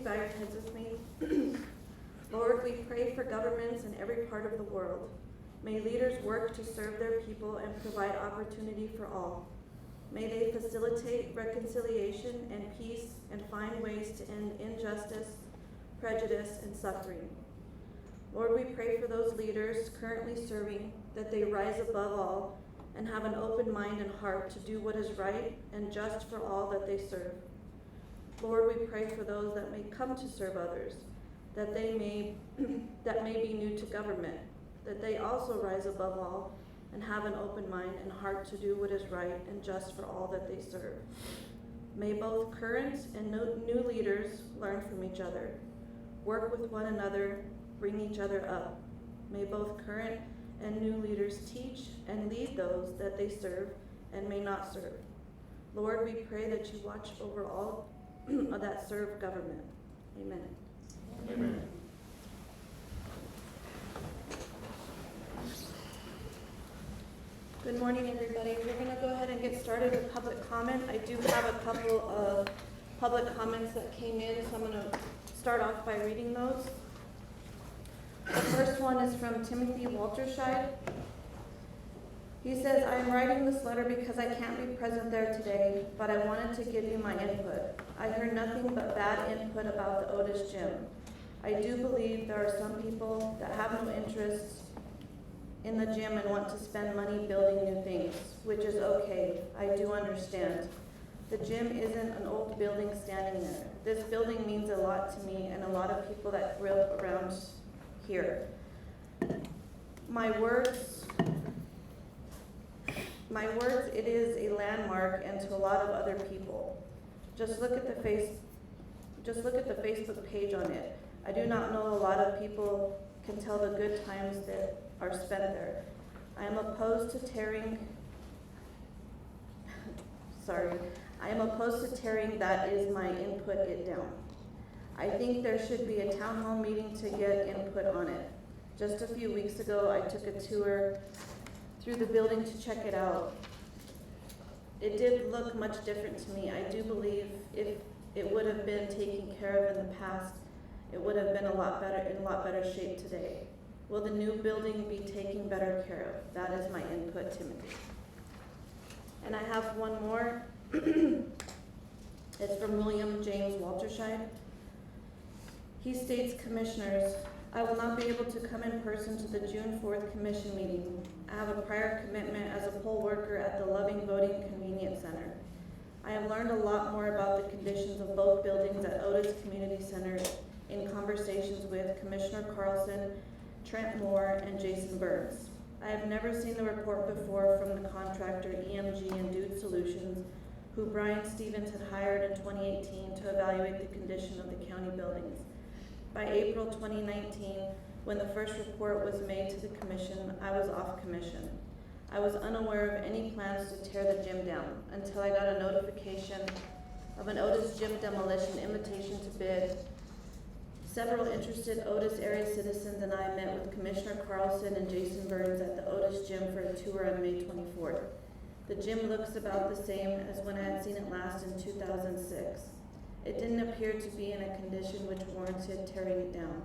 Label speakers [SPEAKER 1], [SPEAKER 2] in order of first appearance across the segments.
[SPEAKER 1] bow your heads with me? Lord, we pray for governments in every part of the world. May leaders work to serve their people and provide opportunity for all. May they facilitate reconciliation and peace and find ways to end injustice, prejudice, and suffering. Lord, we pray for those leaders currently serving, that they rise above all and have an open mind and heart to do what is right and just for all that they serve. Lord, we pray for those that may come to serve others, that may be new to government, that they also rise above all and have an open mind and heart to do what is right and just for all that they serve. May both current and new leaders learn from each other, work with one another, bring each other up. May both current and new leaders teach and lead those that they serve and may not serve. Lord, we pray that you watch over all that serve government. Amen.
[SPEAKER 2] Amen.
[SPEAKER 1] Good morning, everybody. We're going to go ahead and get started with public comment. I do have a couple of public comments that came in, so I'm going to start off by reading those. The first one is from Timothy Walterscheid. He says, I am writing this letter because I can't be present there today, but I wanted to give you my input. I heard nothing but bad input about the Otis gym. I do believe there are some people that have no interest in the gym and want to spend money building new things, which is okay. I do understand. The gym isn't an old building standing there. This building means a lot to me and a lot of people that grew up around here. My words, it is a landmark and to a lot of other people. Just look at the Facebook page on it. I do not know a lot of people can tell the good times that are spent there. I am opposed to tearing that is my input it down. I think there should be a town hall meeting to get input on it. Just a few weeks ago, I took a tour through the building to check it out. It did look much different to me. I do believe if it would have been taken care of in the past, it would have been in a lot better shape today. Will the new building be taken better care of? That is my input, Timothy. And I have one more. It's from William James Walterscheid. He states, Commissioners, I will not be able to come in person to the June 4th Commission meeting. I have a prior commitment as a poll worker at the Loving Voting Convenience Center. I have learned a lot more about the conditions of both buildings at Otis Community Center in conversations with Commissioner Carlson, Trent Moore, and Jason Burns. I have never seen the report before from the contractor EMG and Dude Solutions, who Brian Stevens had hired in 2018 to evaluate the condition of the county buildings. By April 2019, when the first report was made to the commission, I was off commission. I was unaware of any plans to tear the gym down until I got a notification of an Otis gym demolition invitation to bid. Several interested Otis area citizens and I met with Commissioner Carlson and Jason Burns at the Otis gym for a tour on May 24th. The gym looks about the same as when I had seen it last in 2006. It didn't appear to be in a condition which warranted tearing it down.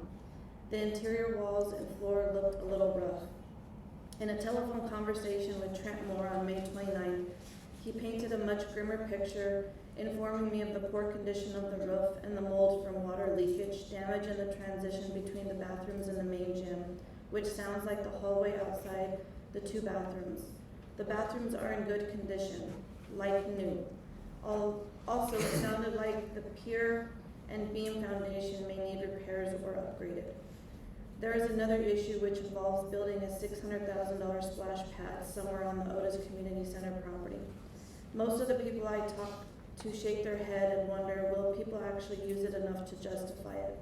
[SPEAKER 1] The interior walls and floor looked a little rough. In a telephone conversation with Trent Moore on May 29th, he painted a much grimmer picture, informing me of the poor condition of the roof and the mold from water leakage, damage in the transition between the bathrooms and the main gym, which sounds like the hallway outside the two bathrooms. The bathrooms are in good condition, like new. Also, it sounded like the pier and beam foundation may need repairs or upgraded. There is another issue which involves building a $600,000 splash pad somewhere on the Otis Community Center property. Most of the people I talk to shake their head and wonder, will people actually use it enough to justify it?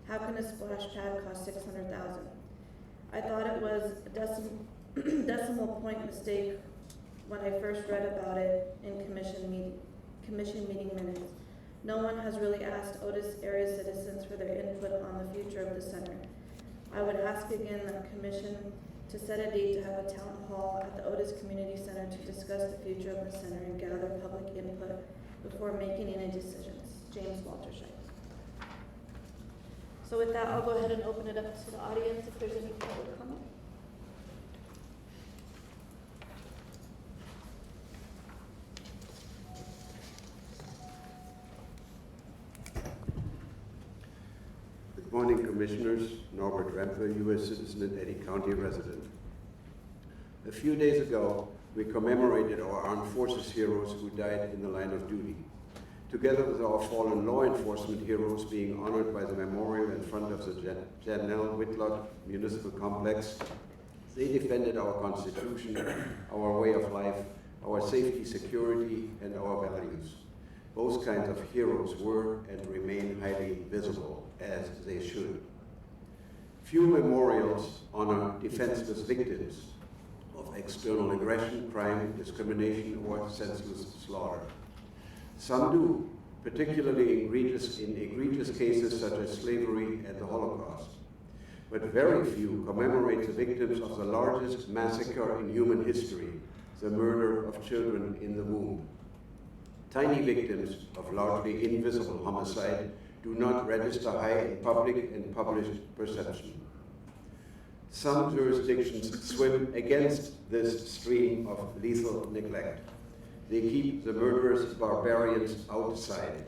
[SPEAKER 1] How can a splash pad cost $600,000? I thought it was a decimal point mistake when I first read about it in commission meeting minutes. No one has really asked Otis area citizens for their input on the future of the center. I would ask again the commission to set a date to have a town hall at the Otis Community Center to discuss the future of the center and gather public input before making any decisions. James Walterscheid. So with that, I'll go ahead and open it up to the audience if there's any public comment.
[SPEAKER 2] Good morning, Commissioners. Norbert Rempe, U.S. citizen and Eddy County resident. A few days ago, we commemorated our armed forces heroes who died in the line of duty. Together with our fallen law enforcement heroes being honored by the memorial in front of the Janelle Whitlock Municipal Complex, they defended our Constitution, our way of life, our safety, security, and our values. Both kinds of heroes were and remain highly visible, as they should. Few memorials honor defenseless victims of external aggression, crime, discrimination, or senseless slaughter. Some do, particularly in egregious cases such as slavery and the Holocaust. But very few commemorate the victims of the largest massacre in human history, the murder of children in the womb. Tiny victims of largely invisible homicide do not register high in public and published perception. Some jurisdictions swim against this stream of lethal neglect. They keep the murderous barbarians outside.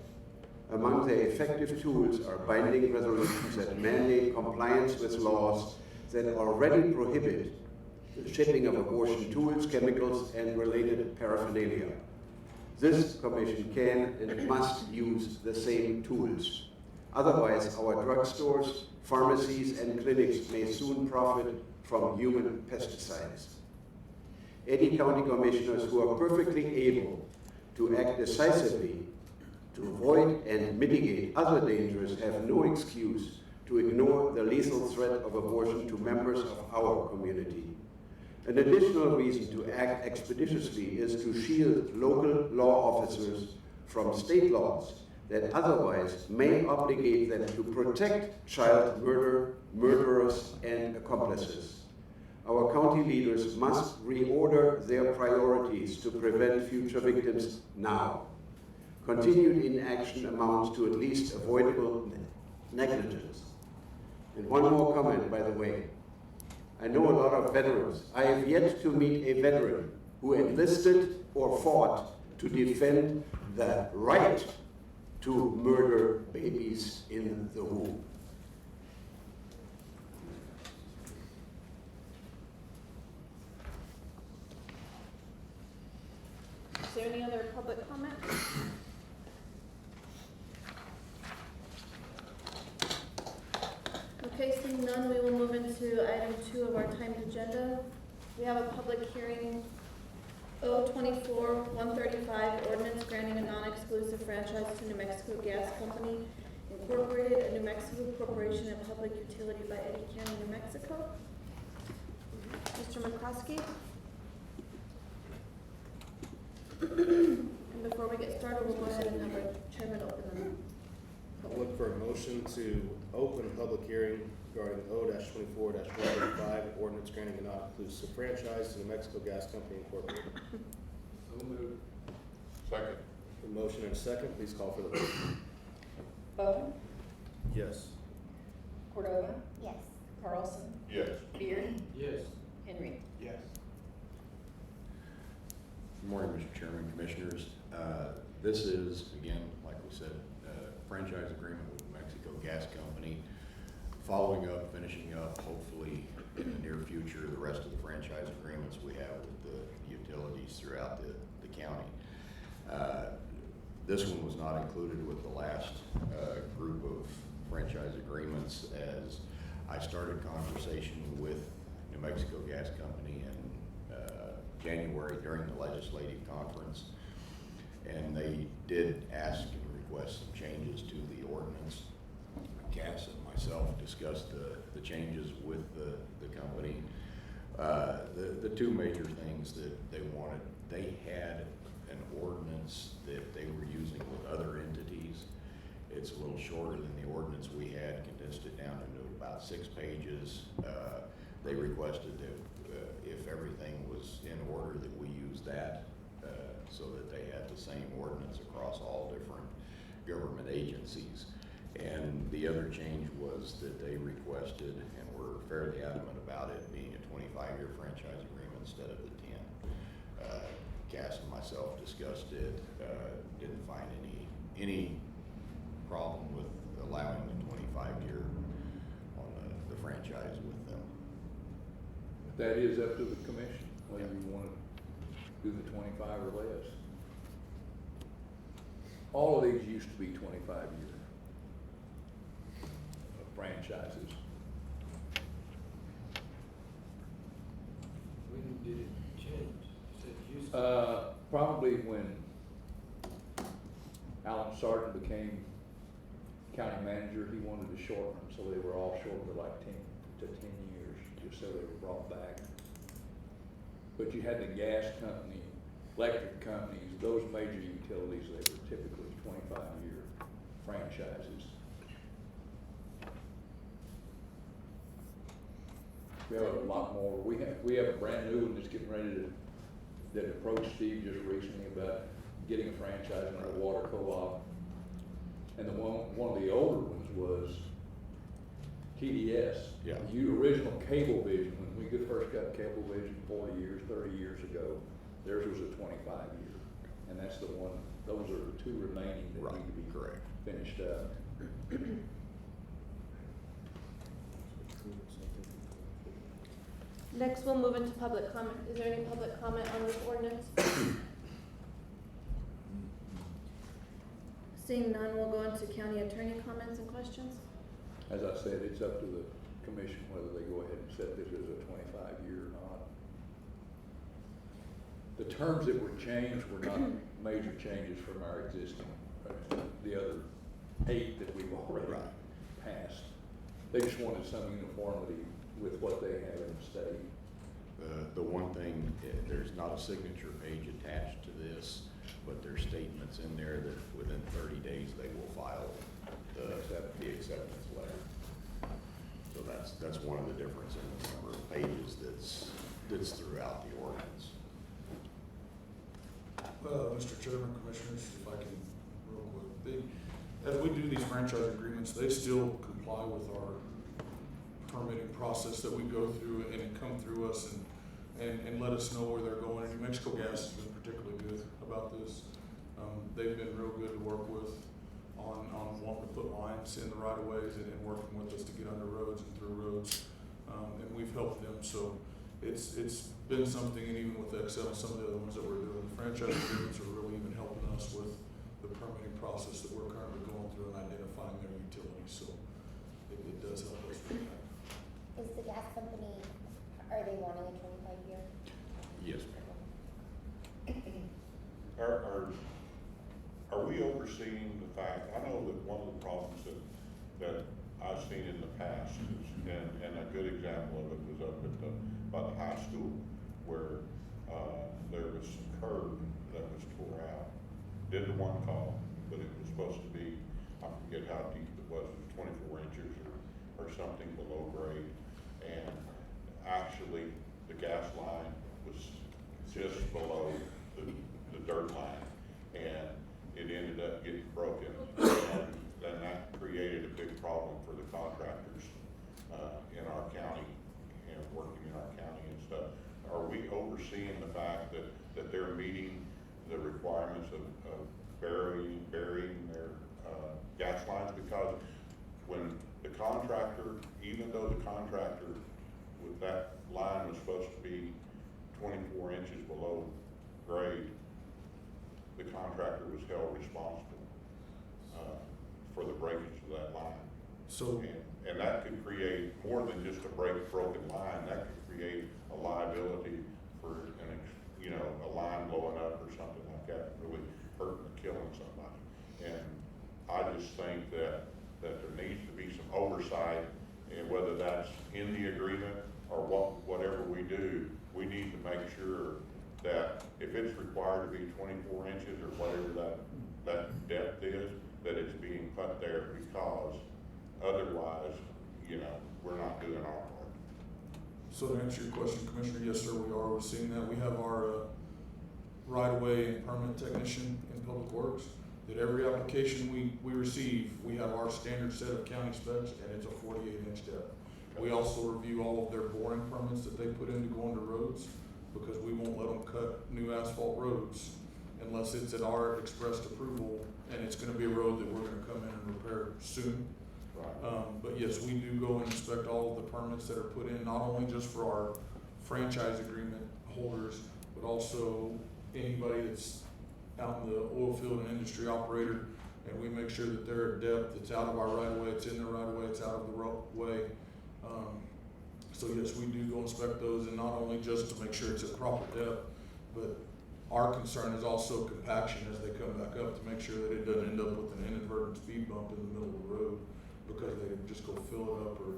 [SPEAKER 2] Among their effective tools are binding resolutions that mandate compliance with laws that already prohibit the shipping of abortion tools, chemicals, and related paraphernalia. This Commission can and must use the same tools. Otherwise, our drugstores, pharmacies, and clinics may soon profit from human pesticides. Eddy County Commissioners who are perfectly able to act decisively to avoid and mitigate other dangers have no excuse to ignore the lethal threat of abortion to members of our community. An additional reason to act expeditiously is to shield local law officers from state laws that otherwise may obligate them to protect child murderers, and accomplices. Our county leaders must reorder their priorities to prevent future victims now. Continued inaction amounts to at least avoidable negligence. And one more comment, by the way. I know a lot of veterans. I have yet to meet a veteran who enlisted or fought to defend the right to murder babies in the womb.
[SPEAKER 1] Is there any other public comment? Okay, seeing none, we will move into item 2 of our timed agenda. We have a public hearing, O-24-135, ordinance granting a non-exclusive franchise to New Mexico Gas Company, Incorporated, a New Mexico corporation and public utility by Eddy County, New Mexico. Mr. McCroskey? And before we get started, we'll go ahead and have our chairman open them.
[SPEAKER 3] I'll look for a motion to open a public hearing regarding O-24-135, ordinance granting a non-exclusive franchise to New Mexico Gas Company Incorporated.
[SPEAKER 4] So moved. Second.
[SPEAKER 3] A motion and a second, please call for the vote.
[SPEAKER 5] Bowman?
[SPEAKER 3] Yes.
[SPEAKER 5] Cordova?
[SPEAKER 6] Yes.
[SPEAKER 5] Carlson?
[SPEAKER 4] Yes.
[SPEAKER 5] Beard?
[SPEAKER 4] Yes.
[SPEAKER 5] Henry?
[SPEAKER 4] Yes.
[SPEAKER 7] Good morning, Mr. Chairman, Commissioners. This is, again, like we said, franchise agreement with New Mexico Gas Company, following up, finishing up, hopefully in the near future, the rest of the franchise agreements we have with the utilities throughout the county. This one was not included with the last group of franchise agreements, as I started conversation with New Mexico Gas Company in January during the legislative conference, and they did ask and request some changes to the ordinance. Cass and myself discussed the changes with the company. The two major things that they wanted, they had an ordinance that they were using with other entities. It's a little shorter than the ordinance we had, condensed it down into about 6 pages. They requested that if everything was in order, that we use that so that they had the same ordinance across all different government agencies. And the other change was that they requested, and were fairly adamant about it being a 25-year franchise agreement instead of the 10. Cass and myself discussed it, didn't find any problem with allowing the 25-year on the franchise with them.
[SPEAKER 6] That is up to the commission, whether you want to do the 25 or less. All of these used to be 25-year franchises.
[SPEAKER 8] When did it change? You said it used to.
[SPEAKER 6] Probably when Alan Sargent became county manager, he wanted to shorten them, so they were all shortened to like 10 years, just so they were brought back. But you had the gas company, electric companies, those major utilities, they were typically 25-year franchises. We have a lot more. We have a brand new one that's getting ready that approached Steve just recently about getting a franchise in a water co-op. And the one of the older ones was TDS.
[SPEAKER 7] Yeah.
[SPEAKER 6] The original Cablevision, when we first got Cablevision 40 years, 30 years ago, theirs was a 25-year. And that's the one, those are the two remaining that
[SPEAKER 7] Right,
[SPEAKER 6] need to be
[SPEAKER 7] correct.
[SPEAKER 6] finished up.
[SPEAKER 1] Next, we'll move into public comment. Is there any public comment on this ordinance? Seeing none, we'll go into county attorney comments and questions.
[SPEAKER 6] As I said, it's up to the commission whether they go ahead and set this as a 25-year or not. The terms that were changed were not major changes from our existing, the other 8 that we've already passed. They just wanted some uniformity with what they have in the state.
[SPEAKER 7] The one thing, there's not a signature page attached to this, but there's statements in there that within 30 days they will file the acceptance letter. So that's one of the difference in the number of pages that's throughout the ordinance.
[SPEAKER 9] Mr. Chairman, Commissioners, if I can real quick, as we do these franchise agreements, they still comply with our permitting process that we go through, and it come through us and let us know where they're going. And New Mexico Gas has been particularly good about this. They've been real good to work with on wanting to put lines in the right of ways and working with us to get under roads and through roads. And we've helped them, so it's been something, and even with Excel, some of the other ones that we're doing, the franchise agreements are really even helping us with the permitting process that we're currently going through and identifying their utilities, so it does help us with that.
[SPEAKER 10] Is the gas company, are they wanting a 25-year?
[SPEAKER 7] Yes,
[SPEAKER 4] Are we overseeing the fact, I know that one of the problems that I've seen in the past is, and a good example of it was up at by the high school, where there was some curb that was tore out. Did the one call, but it was supposed to be, I forget how deep it was 24 inches or something below grade. And actually, the gas line was just below the dirt line, and it ended up getting broken. And then that created a big problem for the contractors in our county and working in our county and stuff. Are we overseeing the fact that they're meeting the requirements of burying their gas lines? Because when the contractor, even though the contractor with that line was supposed to be 24 inches below grade, the contractor was held responsible for the breakage of that line.
[SPEAKER 9] So,
[SPEAKER 4] And that could create more than just a broken line. That could create a liability for a line blowing up or something like that, really hurting or killing somebody. And I just think that there needs to be some oversight, and whether that's in the agreement or whatever we do, we need to make sure that if it's required to be 24 inches or whatever that depth is, that it's being put there, because otherwise, we're not doing our part.
[SPEAKER 9] So to answer your question, Commissioner, yes, sir, we are overseeing that. We have our right-of-way and permit technician in Public Works. that every application we receive, we have our standard set of county specs, and it's a 48-inch depth. We also review all of their boring permits that they put in to go onto roads, because we won't let them cut new asphalt roads unless it's at our expressed approval, and it's gonna be a road that we're gonna come in and repair soon. But yes, we do go and inspect all of the permits that are put in, not only just for our franchise agreement holders, but also anybody that's out in the oil field and industry operator, and we make sure that they're at depth, it's out of our right of way, it's in the right of way, it's out of the way. So yes, we do go inspect those, and not only just to make sure it's at proper depth, but our concern is also compaction as they come back up, to make sure that it doesn't end up with an inadvertent speed bump in the middle of the road, because they just go fill it up or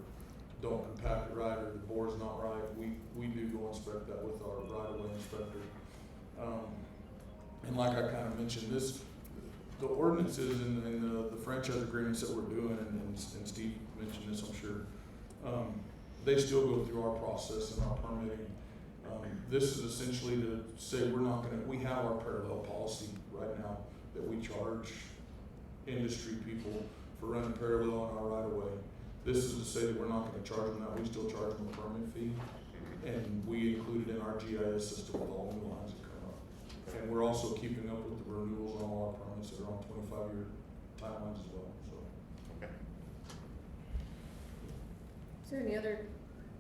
[SPEAKER 9] don't compact it right, or the bore's not right. We do go inspect that with our right-of-way inspector. And like I kind of mentioned, the ordinances and the franchise agreements that we're doing, and Steve mentioned this, I'm sure, they still go through our process and our permitting. This is essentially to say we have our parallel policy right now that we charge industry people for running parallel on our right of way. This is to say that we're not gonna charge them that, we still charge them a permit fee, and we include it in our GIS system with all new lines that come up. And we're also keeping up with the renewals on all our permits that are on 25-year timelines as well, so.
[SPEAKER 4] Okay.
[SPEAKER 1] Is there any other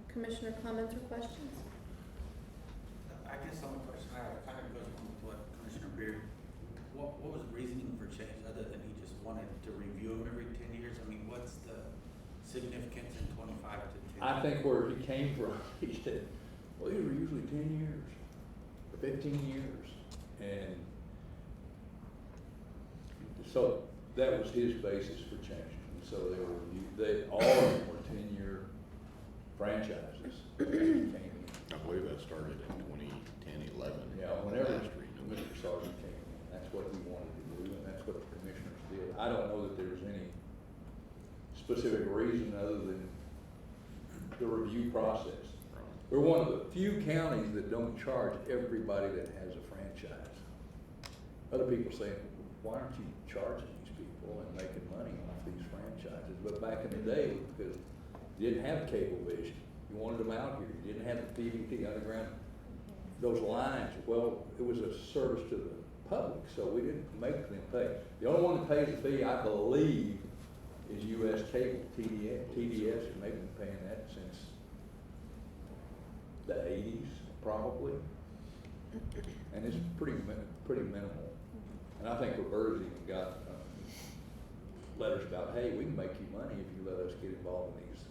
[SPEAKER 1] commissioner comments or questions?
[SPEAKER 8] I guess the only question I have kind of goes on with what Commissioner Beard, what was the reasoning for change, other than he just wanted to review them every 10 years? I mean, what's the significance in 25 to 10?
[SPEAKER 6] I think where he came from, he said, well, these were usually 10 years or 15 years. And so that was his basis for changing. So they all of them were 10-year franchises.
[SPEAKER 7] I believe that started in 2010, 11.
[SPEAKER 6] Yeah, whenever
[SPEAKER 7] Last renewal.
[SPEAKER 6] Mr. Sargent came in, that's what he wanted to do, and that's what the commissioners did. I don't know that there's any specific reason other than the review process. We're one of the few counties that don't charge everybody that has a franchise. Other people say, why aren't you charging these people and making money off these franchises? But back in the day, because you didn't have Cablevision, you wanted them out here, you didn't have the PVT underground, those lines, well, it was a service to the public, so we didn't make them pay. The only one that pays the fee, I believe, is US Cable, TDS, and they've been paying that since the 80s, probably. And it's pretty minimal. And I think Roberta's even got letters about, hey, we can make you money if you let us get involved in these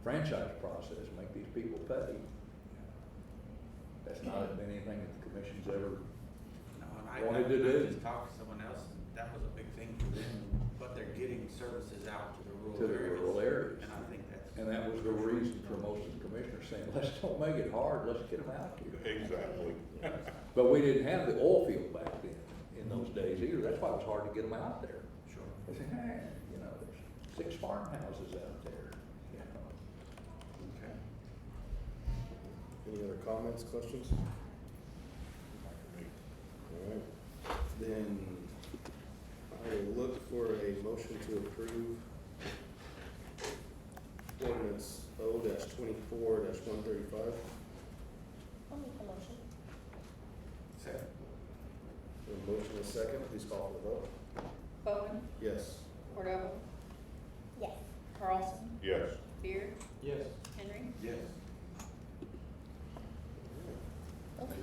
[SPEAKER 6] franchise process, make these people pay. That's not been anything that the commission's ever
[SPEAKER 8] No, and
[SPEAKER 6] wanted to do.
[SPEAKER 8] I just talked to someone else, and that was a big thing for them, but they're getting services out to the
[SPEAKER 6] To the rural areas.
[SPEAKER 8] And I think that's.
[SPEAKER 6] And that was the reason for most of the commissioners saying, let's don't make it hard, let's get them out here.
[SPEAKER 4] Exactly.
[SPEAKER 6] But we didn't have the oil field back then, in those days either. That's why it was hard to get them out there.
[SPEAKER 8] Sure.
[SPEAKER 6] They said, hey, you know, there's 6 farmhouses out there, you know.
[SPEAKER 3] Okay. Any other comments, questions? All right, then I will look for a motion to approve ordinance O-24-135.
[SPEAKER 10] I'll make the motion.
[SPEAKER 8] Second.
[SPEAKER 3] A motion is second, please call for the vote.
[SPEAKER 5] Bowen,
[SPEAKER 3] Yes.
[SPEAKER 5] Cordova,
[SPEAKER 10] Yes.
[SPEAKER 5] Carlson,
[SPEAKER 4] Yes.
[SPEAKER 5] Beard,
[SPEAKER 8] Yes.
[SPEAKER 5] Henry.
[SPEAKER 8] Yes.
[SPEAKER 10] Okay.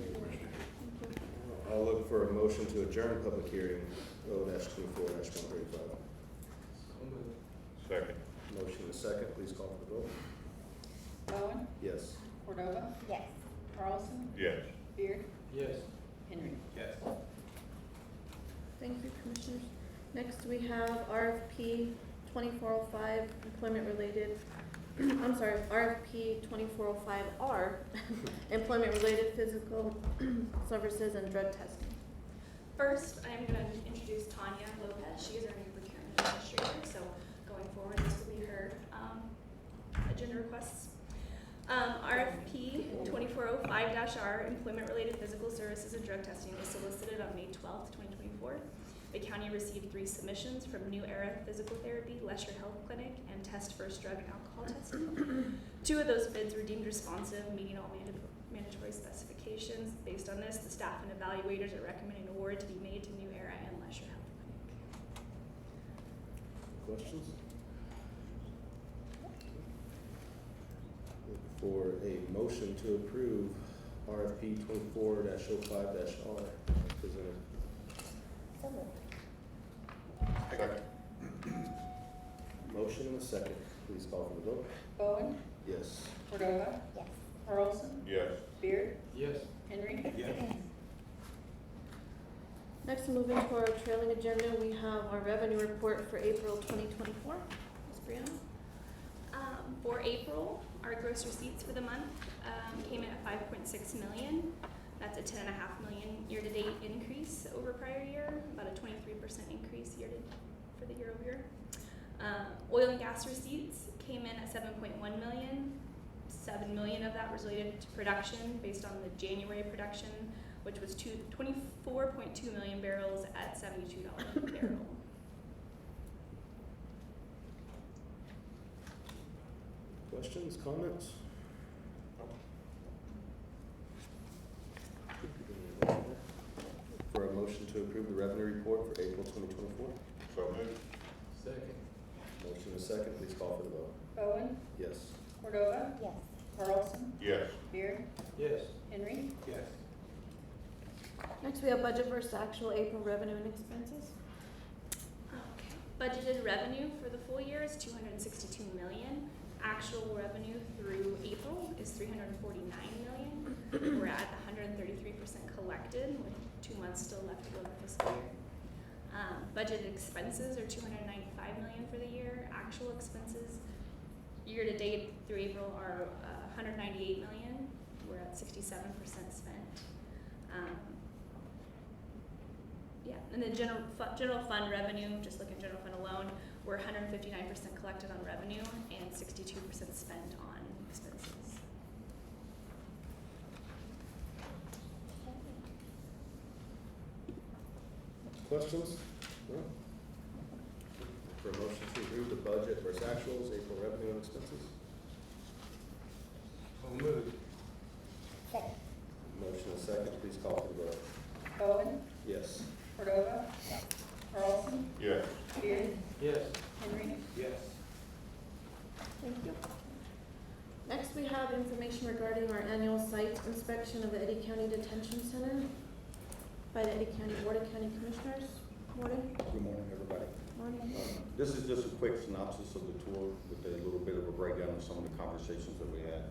[SPEAKER 3] I'll look for a motion to adjourn public hearing O-24-135.
[SPEAKER 4] Second.
[SPEAKER 3] Motion is second, please call for the vote.
[SPEAKER 5] Bowen,
[SPEAKER 3] Yes.
[SPEAKER 5] Cordova,
[SPEAKER 10] Yes.
[SPEAKER 5] Carlson,
[SPEAKER 4] Yes.
[SPEAKER 5] Beard,
[SPEAKER 8] Yes.
[SPEAKER 5] Henry.
[SPEAKER 8] Yes.
[SPEAKER 1] Thank you, commissioners. Next, we have RFP 2405, employment-related, I'm sorry, RFP 2405R, employment-related physical services and drug testing.
[SPEAKER 11] First, I am going to introduce Tanya Lopez. She is our new procurement administrator, so going forward, this will be her agenda requests. RFP 2405-R, employment-related physical services and drug testing, was solicited on May 12th, 2024. The county received 3 submissions from New Era Physical Therapy, Lesher Health Clinic, and Test First Drug and Alcohol Testing. 2 of those bids were deemed responsive, meeting all mandatory specifications. Based on this, the staff and evaluators are recommending award to be made to New Era and Lesher Health Clinic.
[SPEAKER 3] Questions? Look for a motion to approve RFP 24-05-R as presented.
[SPEAKER 10] So moved.
[SPEAKER 4] Second.
[SPEAKER 3] Motion and a second. Please call for the vote.
[SPEAKER 5] Bowen,
[SPEAKER 3] Yes.
[SPEAKER 5] Cordova,
[SPEAKER 10] Yes.
[SPEAKER 5] Carlson,
[SPEAKER 4] Yes.
[SPEAKER 5] Beard,
[SPEAKER 9] Yes.
[SPEAKER 5] Henry.
[SPEAKER 1] Next, moving to our trailing agenda, we have our revenue report for April 2024. Ms. Brianna?
[SPEAKER 11] For April, our gross receipts for the month came in at 5.6 million. That's a 10.5 million year-to-date increase over prior year, about a 23% increase for the year over year. Oil and gas receipts came in at 7.1 million. 7 million of that was related to production based on the January production, which was 24.2 million barrels at $72 per barrel.
[SPEAKER 3] Questions, comments? For a motion to approve the revenue report for April 2024.
[SPEAKER 4] So moved.
[SPEAKER 9] Second.
[SPEAKER 3] Motion and a second. Please call for the vote.
[SPEAKER 5] Bowen,
[SPEAKER 3] Yes.
[SPEAKER 5] Cordova,
[SPEAKER 10] Yes.
[SPEAKER 5] Carlson,
[SPEAKER 4] Yes.
[SPEAKER 5] Beard,
[SPEAKER 9] Yes.
[SPEAKER 5] Henry.
[SPEAKER 9] Yes.
[SPEAKER 1] Next, we have budget versus actual April revenue and expenses.
[SPEAKER 11] Okay. Budgeted revenue for the full year is 262 million. Actual revenue through April is 349 million. We're at 133% collected with 2 months still left to go in the fiscal year. Budgeted expenses are 295 million for the year. Actual expenses year to date through April are 198 million. We're at 67% spent. Yeah, and then general fund revenue, just looking at general fund alone, we're 159% collected on revenue and 62% spent on expenses.
[SPEAKER 3] Questions? No? For a motion to approve the budget versus actuals, April revenue and expenses.
[SPEAKER 9] So moved.
[SPEAKER 10] Second.
[SPEAKER 3] Motion and a second. Please call for the vote.
[SPEAKER 5] Bowen,
[SPEAKER 3] Yes.
[SPEAKER 5] Cordova, Carlson,
[SPEAKER 4] Yes.
[SPEAKER 5] Beard,
[SPEAKER 9] Yes.
[SPEAKER 5] Henry.
[SPEAKER 9] Yes.
[SPEAKER 1] Thank you. Next, we have information regarding our annual site inspection of the Eddy County Detention Center by the Eddy County Board of County Commissioners. Morning.
[SPEAKER 12] Good morning, everybody.
[SPEAKER 1] Morning.
[SPEAKER 12] This is just a quick synopsis of the tour with a little bit of a breakdown of some of the conversations that we had.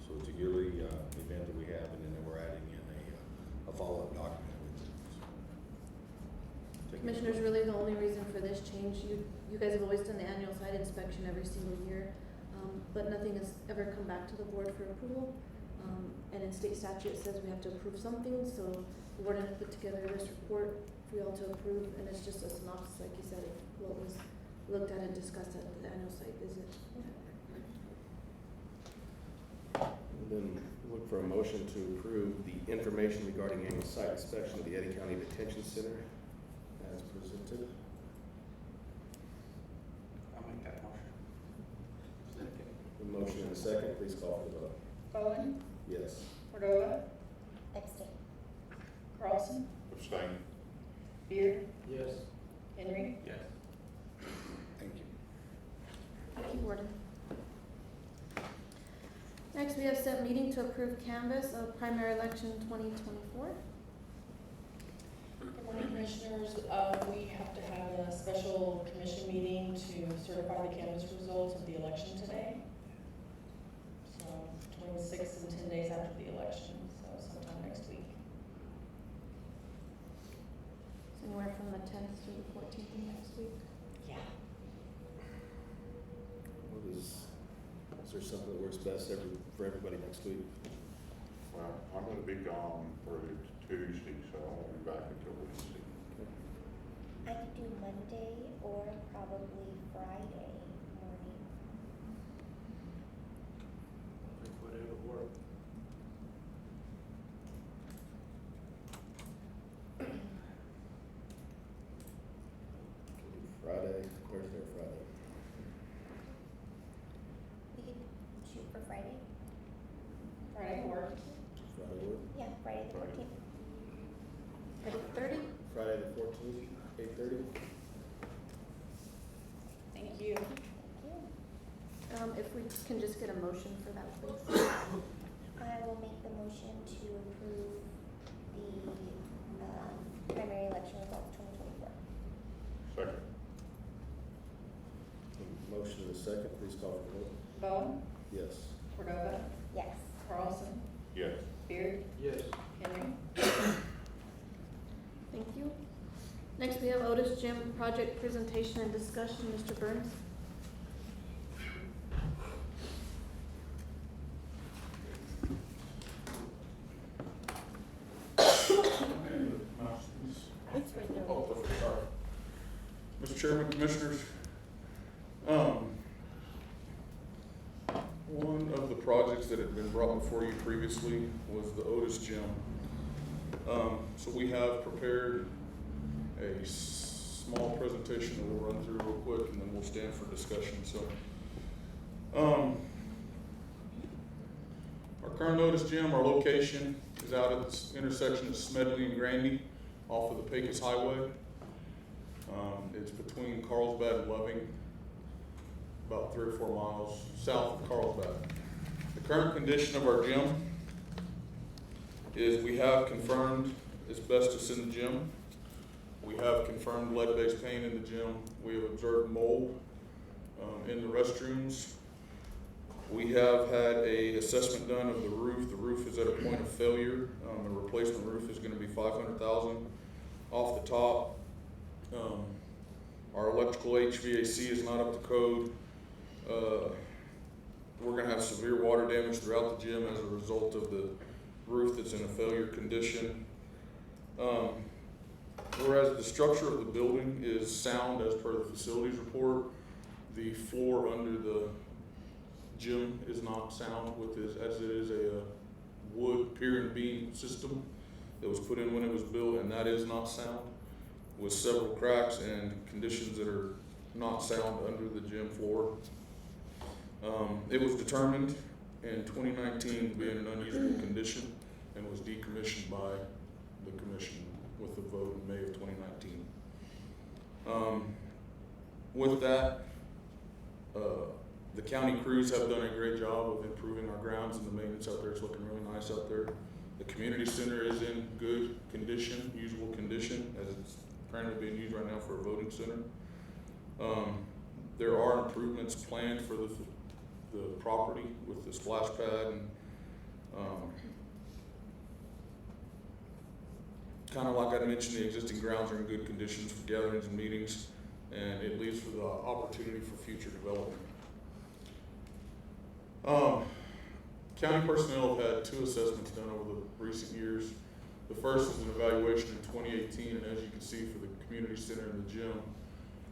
[SPEAKER 12] So it's a yearly event that we have, and then we're adding in a follow-up document.
[SPEAKER 1] Commissioners, really the only reason for this change, you guys have always done the annual site inspection every single year, but nothing has ever come back to the board for approval. And in state statute, it says we have to approve something, so we're gonna put together this report for y'all to approve, and it's just a synopsis, like you said, of what was looked at and discussed at the annual site visit.
[SPEAKER 3] And then look for a motion to approve the information regarding annual site inspection of the Eddy County Detention Center as presented.
[SPEAKER 8] I'll make that motion.
[SPEAKER 3] A motion and a second. Please call for the vote.
[SPEAKER 5] Bowen,
[SPEAKER 3] Yes.
[SPEAKER 5] Cordova,
[SPEAKER 10] Abstain.
[SPEAKER 5] Carlson,
[SPEAKER 4] Abstain.
[SPEAKER 5] Beard,
[SPEAKER 9] Yes.
[SPEAKER 5] Henry.
[SPEAKER 8] Yes.
[SPEAKER 12] Thank you.
[SPEAKER 1] Thank you, Warden. Next, we have set meeting to approve canvass of primary election 2024.
[SPEAKER 13] Good morning, Commissioners. We have to have a special commission meeting to certify the canvass results of the election today. So 26 and 10 days after the election, so sometime next week.
[SPEAKER 1] So anywhere from the 10th to the 14th of next week.
[SPEAKER 13] Yeah.
[SPEAKER 3] Is there something that works best for everybody next week?
[SPEAKER 4] Well, I'm gonna be gone for Tuesday, so I won't be back until Wednesday.
[SPEAKER 10] I could do Monday or probably Friday morning.
[SPEAKER 9] Whatever works.
[SPEAKER 3] 8:30.
[SPEAKER 13] Thank you.
[SPEAKER 1] If we can just get a motion for that, please.
[SPEAKER 10] I will make the motion to approve the primary election results 2024.
[SPEAKER 4] Second.
[SPEAKER 3] Motion and a second, please call for the vote.
[SPEAKER 13] Bowen,
[SPEAKER 3] Yes.
[SPEAKER 13] Cordova,
[SPEAKER 10] Yes.
[SPEAKER 13] Carlson,
[SPEAKER 4] Yes.
[SPEAKER 13] Beard,
[SPEAKER 9] Yes.
[SPEAKER 13] Henry.
[SPEAKER 1] Thank you. Next, we have Otis Gym project presentation and discussion. Mr. Burns?
[SPEAKER 9] It's right there. Oh, perfect, sorry. Mr. Chairman, Commissioners, one of the projects that had been brought before you previously was the Otis Gym. So we have prepared a small presentation that we'll run through real quick, and then we'll stand for discussion. So, our current Otis Gym, our location is out at the intersection of Smedley and Grandy off of the Pecos Highway. It's between Carlsbad and Loving, about 3 or 4 miles south of Carlsbad. The current condition of our gym is we have confirmed asbestos in the gym. We have confirmed lead-based paint in the gym. We have observed mold in the restrooms. We have had an assessment done of the roof. The roof is at a point of failure. A replacement roof is going to be $500,000 off the top. Our electrical HVAC is not up to code. We're going to have severe water damage throughout the gym as a result of the roof that's in a failure condition. Whereas the structure of the building is sound as per the facilities report, the floor under the gym is not sound as it is a wood pier and beam system that was put in when it was built, and that is not sound, with several cracks and conditions that are not sound under the gym floor. It was determined in 2019 to be in an unusable condition and was decommissioned by the commission with the vote in May of 2019. With that, the county crews have done a great job of improving our grounds and the maintenance out there. It's looking really nice out there. The community center is in good condition, usable condition, as it's currently being used right now for a voting center. There are improvements planned for the property with the splash pad and kind of like I mentioned, the existing grounds are in good conditions for gatherings and meetings, and it leaves for the opportunity for future development. County personnel have had 2 assessments done over the recent years. The first was an evaluation in 2018, and as you can see for the community center and the gym,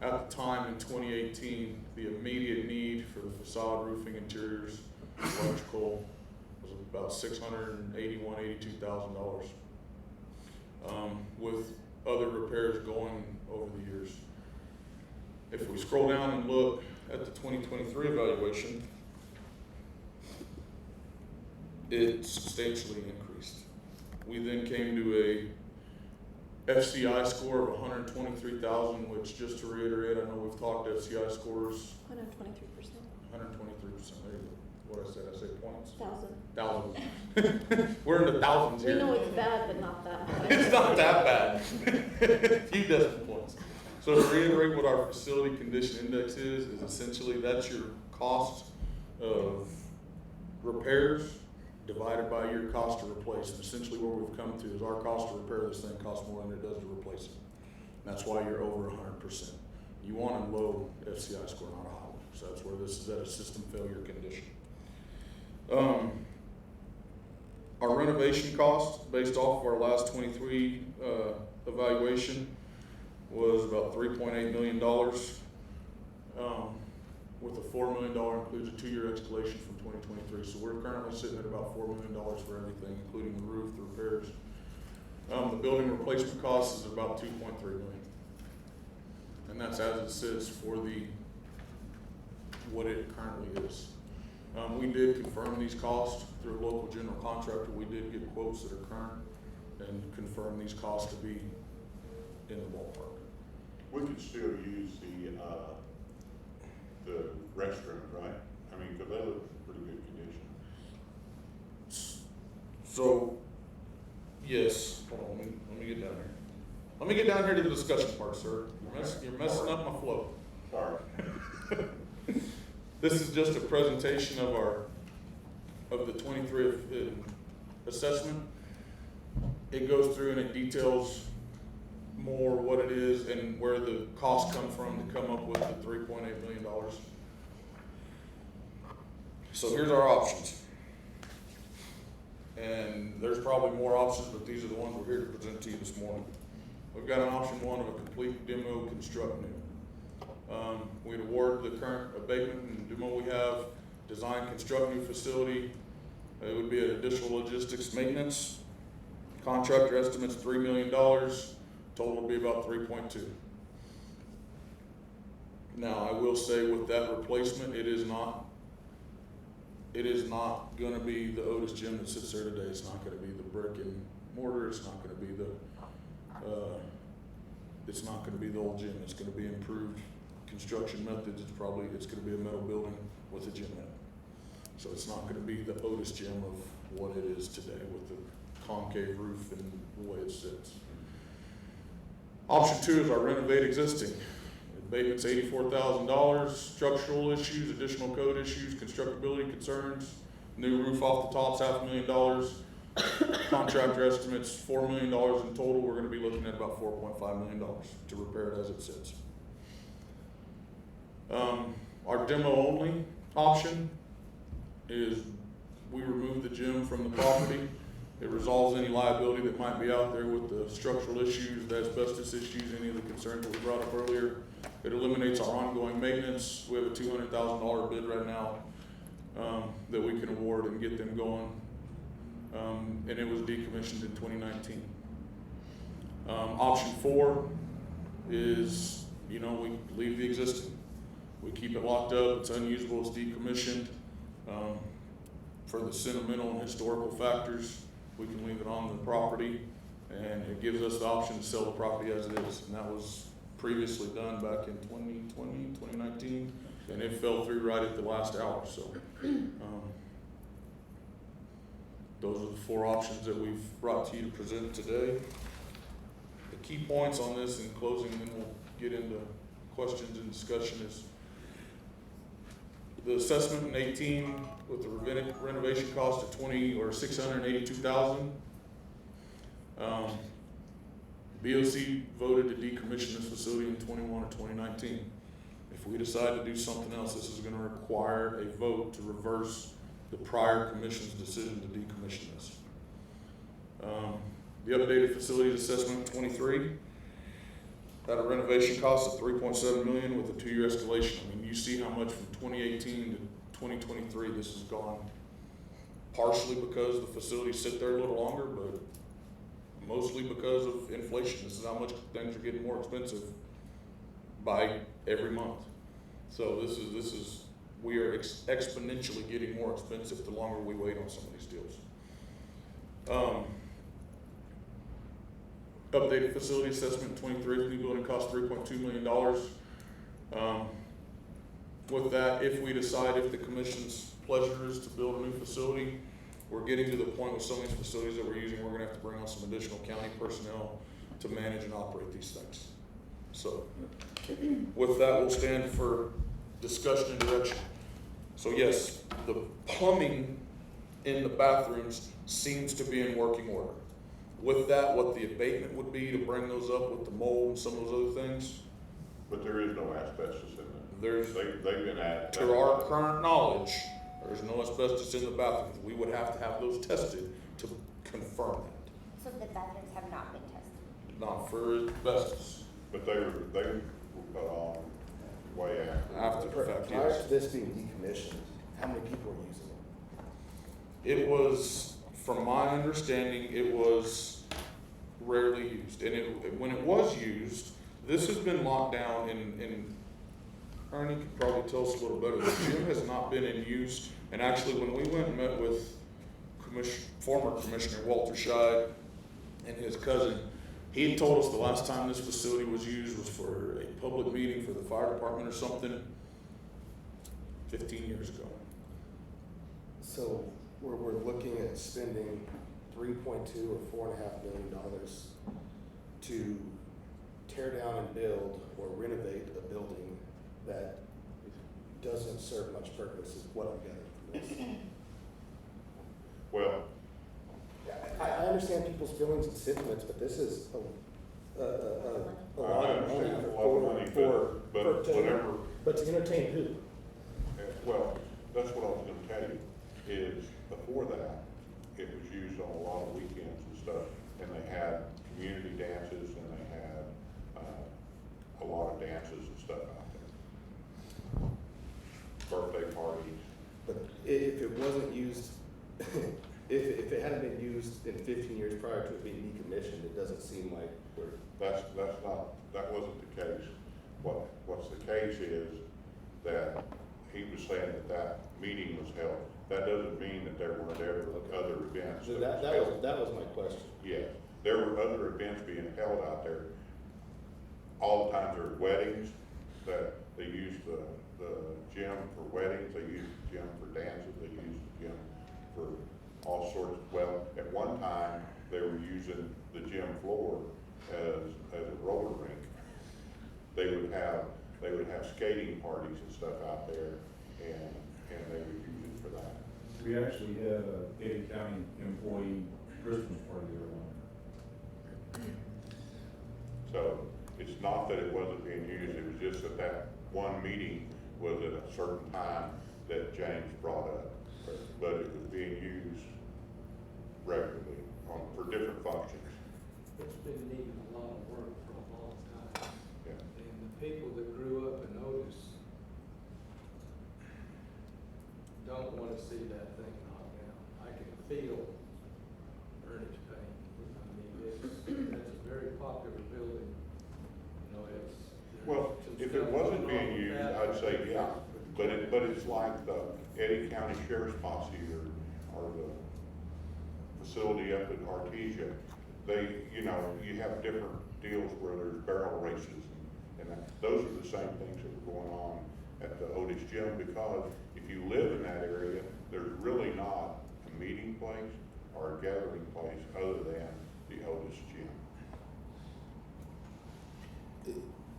[SPEAKER 9] at the time in 2018, the immediate need for the facade, roofing, interiors, electrical was about $681,000, $82,000, with other repairs going over the years. If we scroll down and look at the 2023 evaluation, it substantially increased. We then came to a FCI score of 123,000, which, just to reiterate, I know we've talked FCI scores.
[SPEAKER 1] 123%.
[SPEAKER 9] 123%, there you go. What I said points?
[SPEAKER 1] 1,000.
[SPEAKER 9] Thousands. We're in the thousands here.
[SPEAKER 1] We know it's bad, but not that bad.
[SPEAKER 9] It's not that bad. A few decimal points. So to reiterate what our facility condition index is essentially that's your cost of repairs divided by your cost to replace. And essentially where we've come to is our cost to repair this thing costs more than it does to replace it. And that's why you're over 100%. You want a low FCI score, not a high one. So that's where this is at a system failure condition. Our renovation cost, based off of our last 23 evaluation, was about $3.8 million, with a $4 million includes a 2-year escalation from 2023. So we're currently sitting at about $4 million for everything, including the roof, the repairs. The building replacement cost is about $2.3 million. And that's as it sits for what it currently is. We did confirm these costs through a local general contractor. We did get quotes that are current and confirm these costs to be in the ballpark.
[SPEAKER 4] we could still use the restrooms, right? I mean, cause they look in pretty good condition.
[SPEAKER 9] So, yes, hold on, let me get down here. Let me get down here to the discussion part, sir. You're messing up my flow.
[SPEAKER 4] Sorry.
[SPEAKER 9] This is just a presentation of the 23 assessment. It goes through and it details more what it is and where the costs come from to come up with the $3.8 million. So here's our options. And there's probably more options, but these are the ones we're here to present to you this morning. We've got an option one of a complete demo construct new. We'd award the current abatement and demo we have, design construct new facility. It would be an additional logistics maintenance. Contractor estimates $3 million. Total would be about 3.2. Now, I will say with that replacement, it is not gonna be the Otis gym that sits there today. It's not gonna be the brick and mortar. It's not gonna be the old gym. It's gonna be improved construction methods. It's gonna be a metal building with a gym in it. So it's not gonna be the Otis gym of what it is today with the concave roof and the way it sits. Option two is our renovate existing. Abatement's $84,000, structural issues, additional code issues, constructability concerns, new roof off the top's $500,000. Contractor estimates $4 million in total. We're gonna be looking at about $4.5 million to repair it as it sits. Our demo only option is we remove the gym from the property. It resolves any liability that might be out there with the structural issues, the asbestos issues, any of the concerns that we brought up earlier. It eliminates our ongoing maintenance. We have a $200,000 bid right now that we can award and get them going. And it was decommissioned in 2019. Option four is, we leave the existing. We keep it locked up, it's unusable, it's decommissioned. For the sentimental and historical factors, we can leave it on the property, and it gives us the option to sell the property as it is. And that was previously done back in 2020, 2019, and it fell through right at the last hour. So those are the four options that we've brought to you to present today. The key points on this in closing, and then we'll get into questions and discussion, is the assessment in 18 with the renovation cost of $682,000. BOC voted to decommission this facility in 21 or 2019. If we decide to do something else, this is going to require a vote to reverse the prior commission's decision to decommission this. The updated facilities assessment 23 at a renovation cost of $3.7 million with a 2-year escalation. I mean, you see how much from 2018 to 2023 this has gone. Partially because the facilities sit there a little longer, but mostly because of inflation. This is how much things are getting more expensive by every month. So we are exponentially getting more expensive the longer we wait on some of these deals. Updated facility assessment 23, new building cost $3.2 million. With that, if we decide, if the commission's pleasure is to build a new facility, we're getting to the point with some of these facilities that we're using, we're gonna have to bring on some additional county personnel to manage and operate these things. So with that, we'll stand for discussion and direction. So yes, the plumbing in the bathrooms seems to be in working order. With that, what the abatement would be to bring those up with the mold and some of those other things.
[SPEAKER 4] But there is no asbestos in
[SPEAKER 9] There's,
[SPEAKER 4] they've been at.
[SPEAKER 9] to our current knowledge, there's no asbestos in the bathrooms. We would have to have those tested to confirm that.
[SPEAKER 10] So the bathrooms have not been tested?
[SPEAKER 9] Not for asbestos.
[SPEAKER 4] But they were put on way
[SPEAKER 9] After the fact,
[SPEAKER 3] Prior
[SPEAKER 9] yes.
[SPEAKER 3] to this being decommissioned, how many people were using it?
[SPEAKER 9] It was, from my understanding, it was rarely used. And when it was used, this has been locked down and Ernie could probably tell us a little better. The gym has not been in use. And actually, when we went and met with former Commissioner Walter Scheid and his cousin, He had told us the last time this facility was used was for a public meeting for the fire department or something 15 years ago.
[SPEAKER 3] So we're looking at spending 3.2 or $4.5 million to tear down and build or renovate a building that doesn't serve much purpose, is what I'm getting from this.
[SPEAKER 4] Well,
[SPEAKER 3] I understand people's feelings and sentiments, but this is a lot
[SPEAKER 4] I
[SPEAKER 3] of money
[SPEAKER 4] understand a lot of money, but whatever.
[SPEAKER 3] But to entertain who?
[SPEAKER 4] Well, that's what I was gonna tell you, is before that, it was used on a lot of weekends and stuff, and they had community dances, and they had, a lot of dances and stuff out there. Birthday parties.
[SPEAKER 3] But if it wasn't used, if it hadn't been used in 15 years prior to it being decommissioned, it doesn't seem like we're.
[SPEAKER 4] That wasn't the case. What's the case is that he was saying that meeting was held. That doesn't mean that there weren't ever other events.
[SPEAKER 3] So that was my question.
[SPEAKER 4] Yes, there were other events being held out there. All the time there were weddings, that they used the gym for weddings, they used the gym for dances, they used the gym for all sorts. Well, at one time, they were using the gym floor as a roller rink. They would have skating parties and stuff out there, and they would use it for that.
[SPEAKER 14] We actually had a Eddy County employee Christmas party there one year.
[SPEAKER 4] So it's not that it wasn't being used, it was just that one meeting was at a certain time that James brought up. But it was being used regularly for different functions.
[SPEAKER 6] It's been needing a lot of work for a long time.
[SPEAKER 4] Yeah.
[SPEAKER 6] And the people that grew up in Otis don't want to see that thing knocked down. I can feel Ernie's pain. I mean, it's a very popular building. You know,
[SPEAKER 4] Well, if it wasn't being used, I'd say yeah, but it's like the Eddy County Sheriff's Posse or the facility up in Artesia. They, you have different deals where there's barrel races and those are the same things that were going on at the Otis Gym, because if you live in that area, there's really not a meeting place or a gathering place other than the Otis Gym.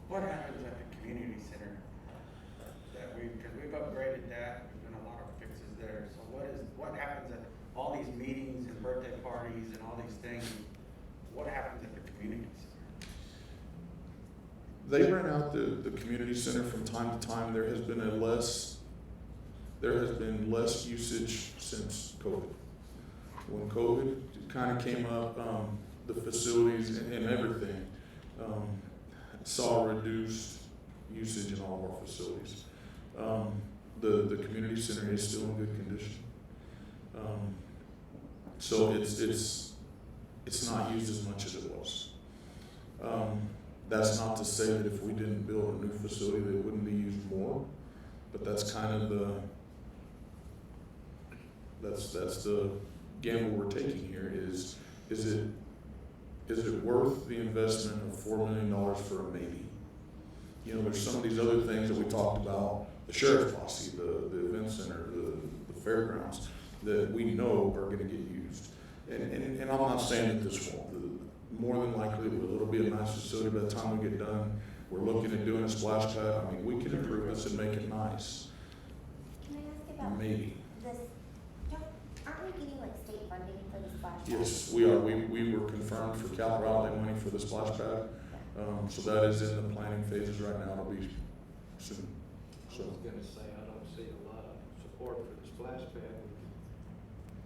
[SPEAKER 8] What happens at the community center? Because we've upgraded that, we've done a lot of fixes there, so what happens at all these meetings and birthday parties and all these things? What happens at the community center?
[SPEAKER 9] They rent out the community center from time to time. There has been less usage since COVID. When COVID kind of came up, the facilities and everything saw reduced usage in all of our facilities. The community center is still in good condition. So it's not used as much as it was. That's not to say that if we didn't build a new facility, that it wouldn't be used more, but that's kind of that's the gamble we're taking here. Is it worth the investment of $4 million for a maybe? There's some of these other things that we talked about, the sheriff's posse, the event center, the fairgrounds, that we know are gonna get used. And I'm not saying that this won't. More than likely, it'll be a nice facility by the time we get done. We're looking at doing a splash pad. I mean, we can improve this and make it nice.
[SPEAKER 10] Can I ask about
[SPEAKER 9] Maybe.
[SPEAKER 10] this? Aren't we getting like state funding for the splash pad?
[SPEAKER 9] Yes, we are. We were confirmed for capital outlay money for the splash pad. So that is in the planning phases right now. It'll be soon.
[SPEAKER 6] I was gonna say, I don't see a lot of support for the splash pad.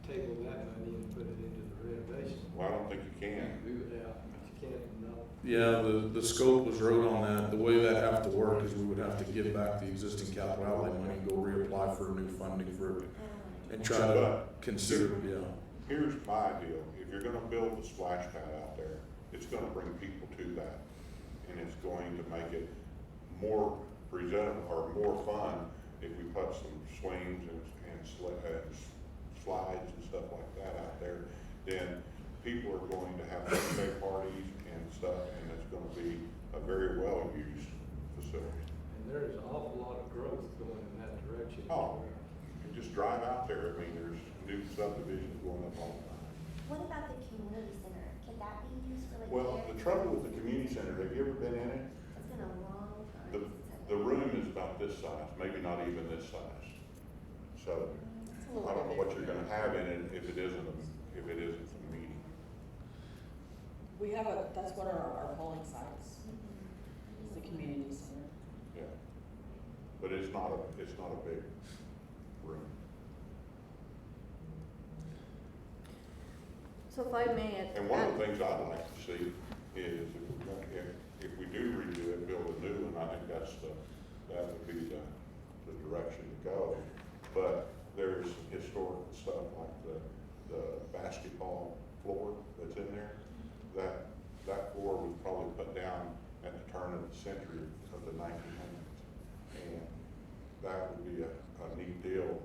[SPEAKER 6] We could table that money and put it into the renovation.
[SPEAKER 4] Well, I don't think you can.
[SPEAKER 6] Yeah, you can't, no.
[SPEAKER 9] Yeah, the scope was wrote on that. The way that have to work is we would have to give back the existing capital outlay money and go reapply for new funding for it and try to consider, yeah.
[SPEAKER 4] Here's my deal. If you're gonna build the splash pad out there, it's gonna bring people to that. And it's going to make it more presentable or more fun if we put some swings and slides and stuff like that out there. Then people are going to have birthday parties and stuff, and it's gonna be a very well-used facility.
[SPEAKER 6] And there is an awful lot of growth going in that direction.
[SPEAKER 4] Oh, you can just drive out there, I mean, there's new subdivisions going up all the time.
[SPEAKER 10] What about the community center? Can that be used for like?
[SPEAKER 4] Well, the trouble with the community center, have you ever been in it?
[SPEAKER 10] It's been a long time.
[SPEAKER 4] The,
[SPEAKER 10] since I've
[SPEAKER 4] the
[SPEAKER 10] been
[SPEAKER 4] room is about this size, maybe not even this size. So,
[SPEAKER 10] It's a
[SPEAKER 4] I
[SPEAKER 10] little
[SPEAKER 4] don't know
[SPEAKER 10] bit
[SPEAKER 4] what you're gonna have in it if it isn't a meeting.
[SPEAKER 13] We have that's one of our polling sites, is the community center.
[SPEAKER 4] Yeah. But it's not a big room.
[SPEAKER 1] So if I may,
[SPEAKER 4] And one of the things I'd like to see is if we do redo it, build a new one, I think that would be the direction to go. But there's historical stuff like the basketball floor that's in there. That floor was probably put down at the turn of the century of the 1900s. And that would be a neat deal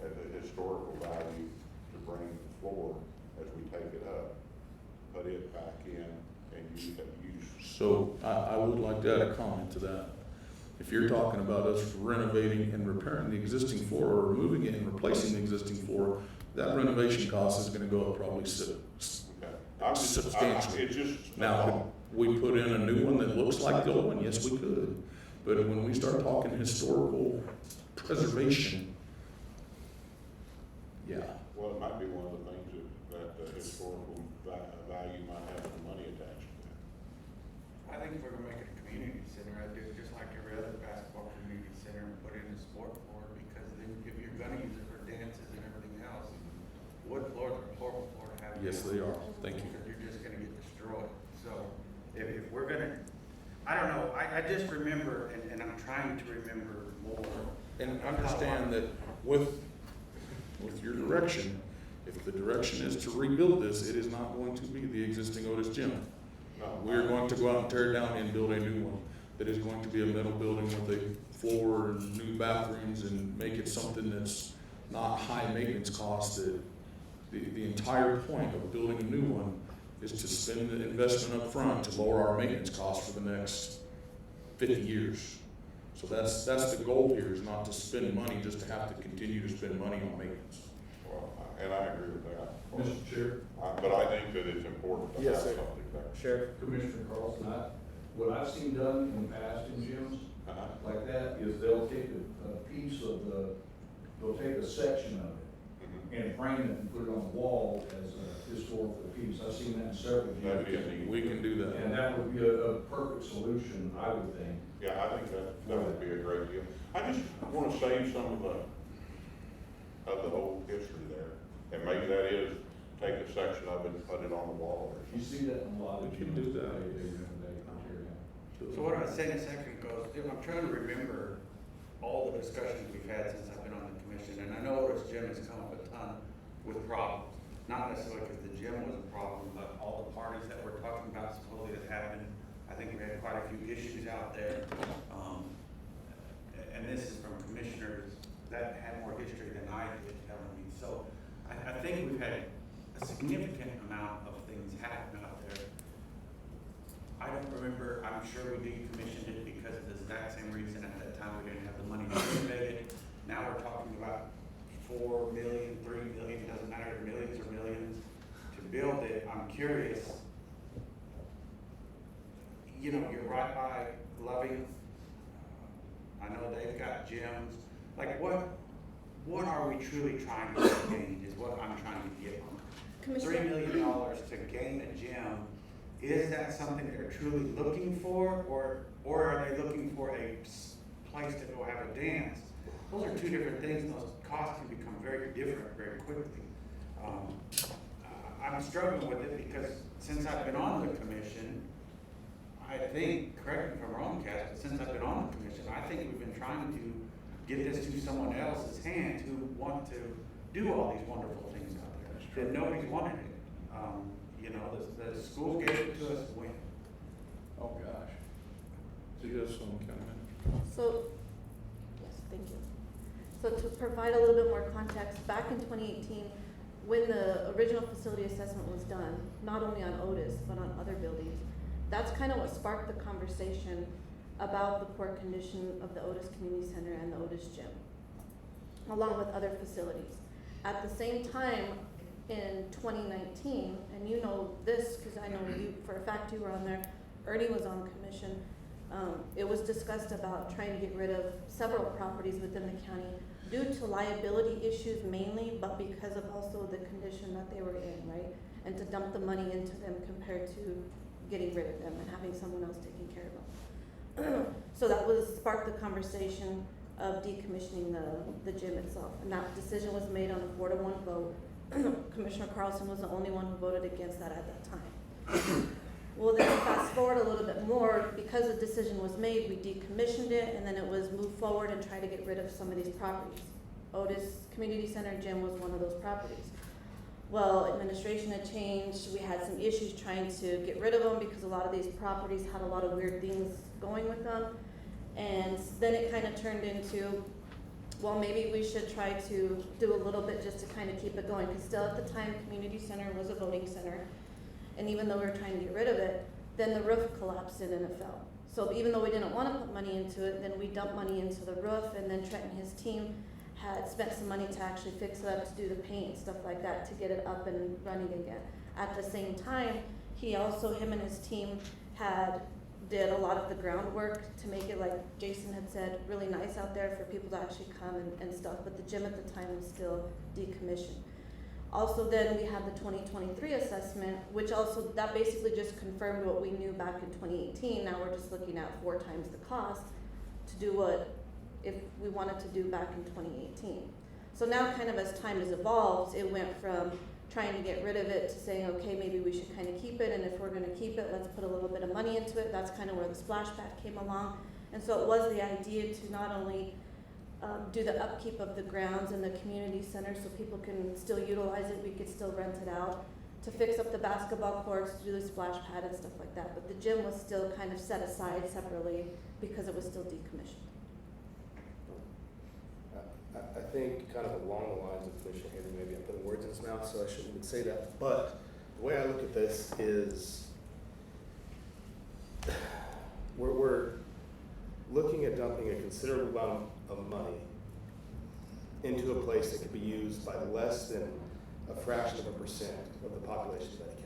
[SPEAKER 4] as a historical value to bring the floor as we take it up, put it back in and use.
[SPEAKER 9] So I would like to add a comment to that. If you're talking about us renovating and repairing the existing floor or removing it and replacing the existing floor, that renovation cost is gonna go up probably substantially.
[SPEAKER 4] It's just.
[SPEAKER 9] Now, could we put in a new one that looks like the old one? Yes, we could. But when we start talking historical preservation, yeah.
[SPEAKER 4] Well, it might be one of the things that the historical value might have some money attached to it.
[SPEAKER 8] I think if we're gonna make it a community center, I'd do it just like every other basketball community center and put in a sport floor, because then if you're gonna use it for dances and everything else, wood floors are a horrible floor to have.
[SPEAKER 9] Yes, they are. Thank you.
[SPEAKER 8] Because you're just gonna get destroyed. So if we're gonna, I don't know, I just remember, and I'm trying to remember more.
[SPEAKER 9] And understand that with your direction, if the direction is to rebuild this, it is not going to be the existing Otis Gym.
[SPEAKER 4] No.
[SPEAKER 9] We are going to go out and tear it down and build a new one that is going to be a metal building with a floor and new bathrooms and make it something that's not high maintenance cost. That the entire point of building a new one is to spend the investment up front to lower our maintenance costs for the next 50 years. So that's the goal here, is not to spend money just to have to continue to spend money on maintenance.
[SPEAKER 4] Well, and I agree with that.
[SPEAKER 14] Mr. Chair.
[SPEAKER 4] But I think that it's important to have
[SPEAKER 3] Yes, sir.
[SPEAKER 4] something there.
[SPEAKER 3] Sheriff?
[SPEAKER 14] Commissioner Carlson, what I've seen done in the past in gyms
[SPEAKER 4] Uh-huh.
[SPEAKER 14] like that is they'll take a piece of they'll take a section of it
[SPEAKER 4] Mhm.
[SPEAKER 14] and frame it and put it on the wall as a historical piece. I've seen that in several
[SPEAKER 4] That'd be a
[SPEAKER 14] gyms.
[SPEAKER 4] neat.
[SPEAKER 9] We can do that.
[SPEAKER 14] And that would be a perfect solution, I would think.
[SPEAKER 4] Yeah, I think that would be a great deal. I just want to save some of the old history there. And maybe that is take a section of it and put it on the wall or
[SPEAKER 14] You see that in a lot of
[SPEAKER 9] We
[SPEAKER 14] gyms.
[SPEAKER 9] can do that.
[SPEAKER 14] They tear down.
[SPEAKER 8] So what I was saying a second ago is, I'm trying to remember all the discussions we've had since I've been on the commission, and I know Otis Gym has come up a ton with problems. Not necessarily because the gym was a problem, but all the parties that we're talking about supposedly that happened. I think we had quite a few issues out there. And this is from commissioners that had more history than I did telling me. So I think we've had a significant amount of things happen out there. I don't remember, I'm sure we decommissioned it because of the exact same reason. At that time, we didn't have the money to renovate it. Now we're talking about 4 million, 3 million, doesn't matter, millions or millions to build it. I'm curious, you know, you're right by Loving. I know they've got gyms. Like what are we truly trying to gain is what I'm trying to get on. $3 million to gain a gym, is that something they're truly looking for, or are they looking for a place to go have a dance? Those are two different things, and those costs can become very different very quickly. I'm struggling with it because since I've been on the commission, I think, correct me if I'm wrong, Cass, but since I've been on the commission, I think we've been trying to get this to someone else's hands who want to do all these wonderful things out there. That nobody's wanted it. You know, the schools gave it to us when.
[SPEAKER 9] Oh, gosh. Do you have some comment?
[SPEAKER 1] So, yes, thank you. So to provide a little bit more context, back in 2018, when the original facility assessment was done, not only on Otis, but on other buildings, that's kind of what sparked the conversation about the poor condition of the Otis Community Center and the Otis Gym, along with other facilities. At the same time, in 2019, and you know this because I know you for a fact you were on there, Ernie was on commission, it was discussed about trying to get rid of several properties within the county due to liability issues mainly, but because of also the condition that they were in, right? And to dump the money into them compared to getting rid of them and having someone else taking care of them. So that was sparked the conversation of decommissioning the gym itself. And that decision was made on a 4-1 vote. Commissioner Carlson was the only one who voted against that at that time. Well, then fast forward a little bit more, because the decision was made, we decommissioned it, and then it was move forward and try to get rid of some of these properties. Otis Community Center Gym was one of those properties. Well, administration had changed, we had some issues trying to get rid of them because a lot of these properties had a lot of weird things going with them. And then it kind of turned into, well, maybe we should try to do a little bit just to kind of keep it going, because still at the time, community center was a voting center. And even though we were trying to get rid of it, then the roof collapsed in and it fell. So even though we didn't want to put money into it, then we dumped money into the roof, and then Trent and his team had spent some money to actually fix it up, to do the paint and stuff like that, to get it up and running again. At the same time, him and his team did a lot of the groundwork to make it, like Jason had said, really nice out there for people to actually come and stuff, but the gym at the time was still decommissioned. Also then we had the 2023 assessment, which also, that basically just confirmed what we knew back in 2018. Now we're just looking at 4 times the cost to do what if we wanted to do back in 2018. So now kind of as time has evolved, it went from trying to get rid of it to saying, okay, maybe we should kind of keep it, and if we're gonna keep it, let's put a little bit of money into it. That's kind of where the splash pad came along. And so it was the idea to not only do the upkeep of the grounds and the community center so people can still utilize it, we could still rent it out, to fix up the basketball courts, to do the splash pad and stuff like that. But the gym was still kind of set aside separately because it was still decommissioned.
[SPEAKER 3] I think kind of along the lines of Commissioner Henry, maybe I'm putting words in his mouth, so I shouldn't even say that. But the way I look at this is we're looking at dumping a considerable amount of money into a place that could be used by less than a fraction of a percent of the population of Eddy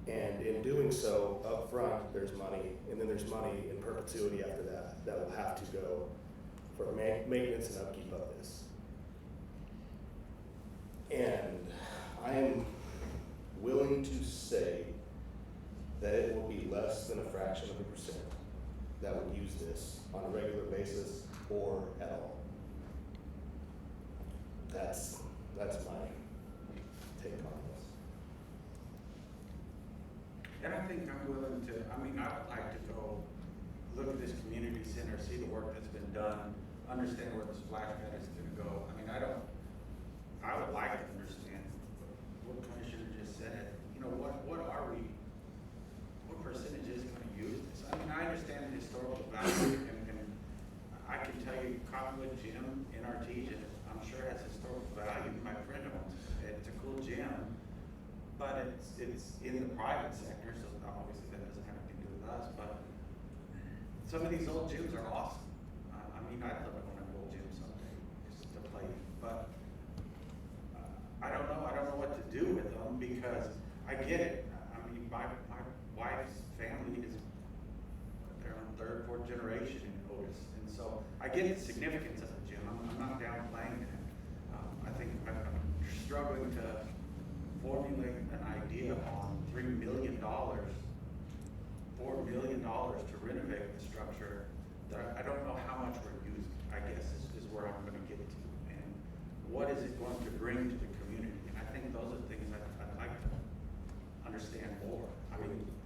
[SPEAKER 3] County. And in doing so, up front, there's money, and then there's money in perpetuity after that will have to go for maintenance and upkeep of this. And I am willing to say that it will be less than a fraction of a percent that would use this on a regular basis or at all. That's my take on this.
[SPEAKER 8] And I think I'm willing to, I would like to go look at this community center, see the work that's been done, understand where the splash pad is gonna go. I would like to understand what Commissioner just said. What percentage is gonna use this? I understand the historical value, and I can tell you Cottonwood Gym in Artesia, I'm sure has historical value. My friend owns it. It's a cool gym, but it's in the private sector, so obviously that doesn't have anything to do with us, but some of these old gyms are awesome. I'd love to own an old gym someday, just to play, but I don't know what to do with them, because I get it. My wife's family is, they're on 3rd, 4th generation in Otis, and so I get the significance of the gym. I'm not downplaying that. I think I'm struggling to formulate an idea on $3 million, $4 million to renovate the structure that I don't know how much we're using, I guess is where I'm gonna get to. And what is it going to bring to the community? And I think those are things I'd like to understand more.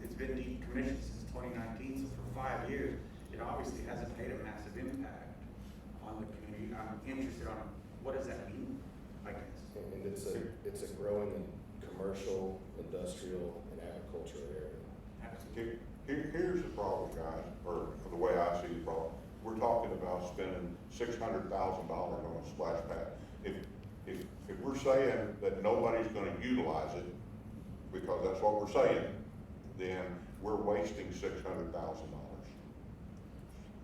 [SPEAKER 8] It's been decommissioned since 2019, so for 5 years, it obviously hasn't made a massive impact on the community. I'm interested on what does that mean, I guess.
[SPEAKER 3] And it's a growing commercial, industrial, and agricultural area.
[SPEAKER 4] Here's the problem, guys, or the way I see the problem. We're talking about spending $600,000 on a splash pad. if we're saying that nobody's gonna utilize it, because that's what we're saying, then we're wasting $600,000.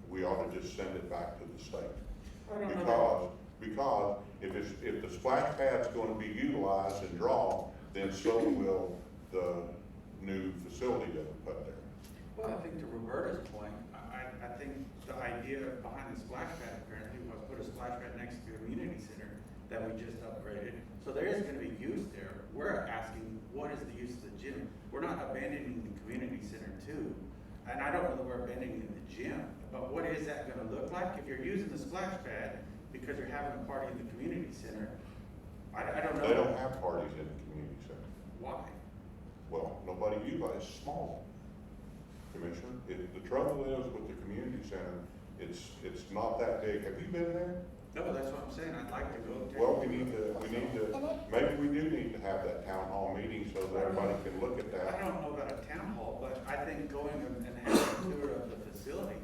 [SPEAKER 4] We ought to just send it back to the state. Because if the splash pad's gonna be utilized and drawn, then so will the new facility that we put there.
[SPEAKER 8] Well, I think to Roberta's point, I think the idea behind the splash pad apparently was put a splash pad next to a community center that we just upgraded. So there is gonna be use there. We're asking, what is the use of the gym? We're not abandoning the community center too. And I don't know that we're abandoning the gym, but what is that gonna look like? If you're using the splash pad because you're having a party in the community center, I don't know.
[SPEAKER 4] They don't have parties in the community center.
[SPEAKER 8] Why?
[SPEAKER 4] Well, nobody utilizes, it's small, Commissioner. The trouble is with the community center, it's not that big. Have you been there?
[SPEAKER 8] No, that's what I'm saying. I'd like to go.
[SPEAKER 4] Well, we need to, maybe we do need to have that town hall meeting so that everybody can look at that.
[SPEAKER 8] I don't know about a town hall, but I think going and having a tour of the facility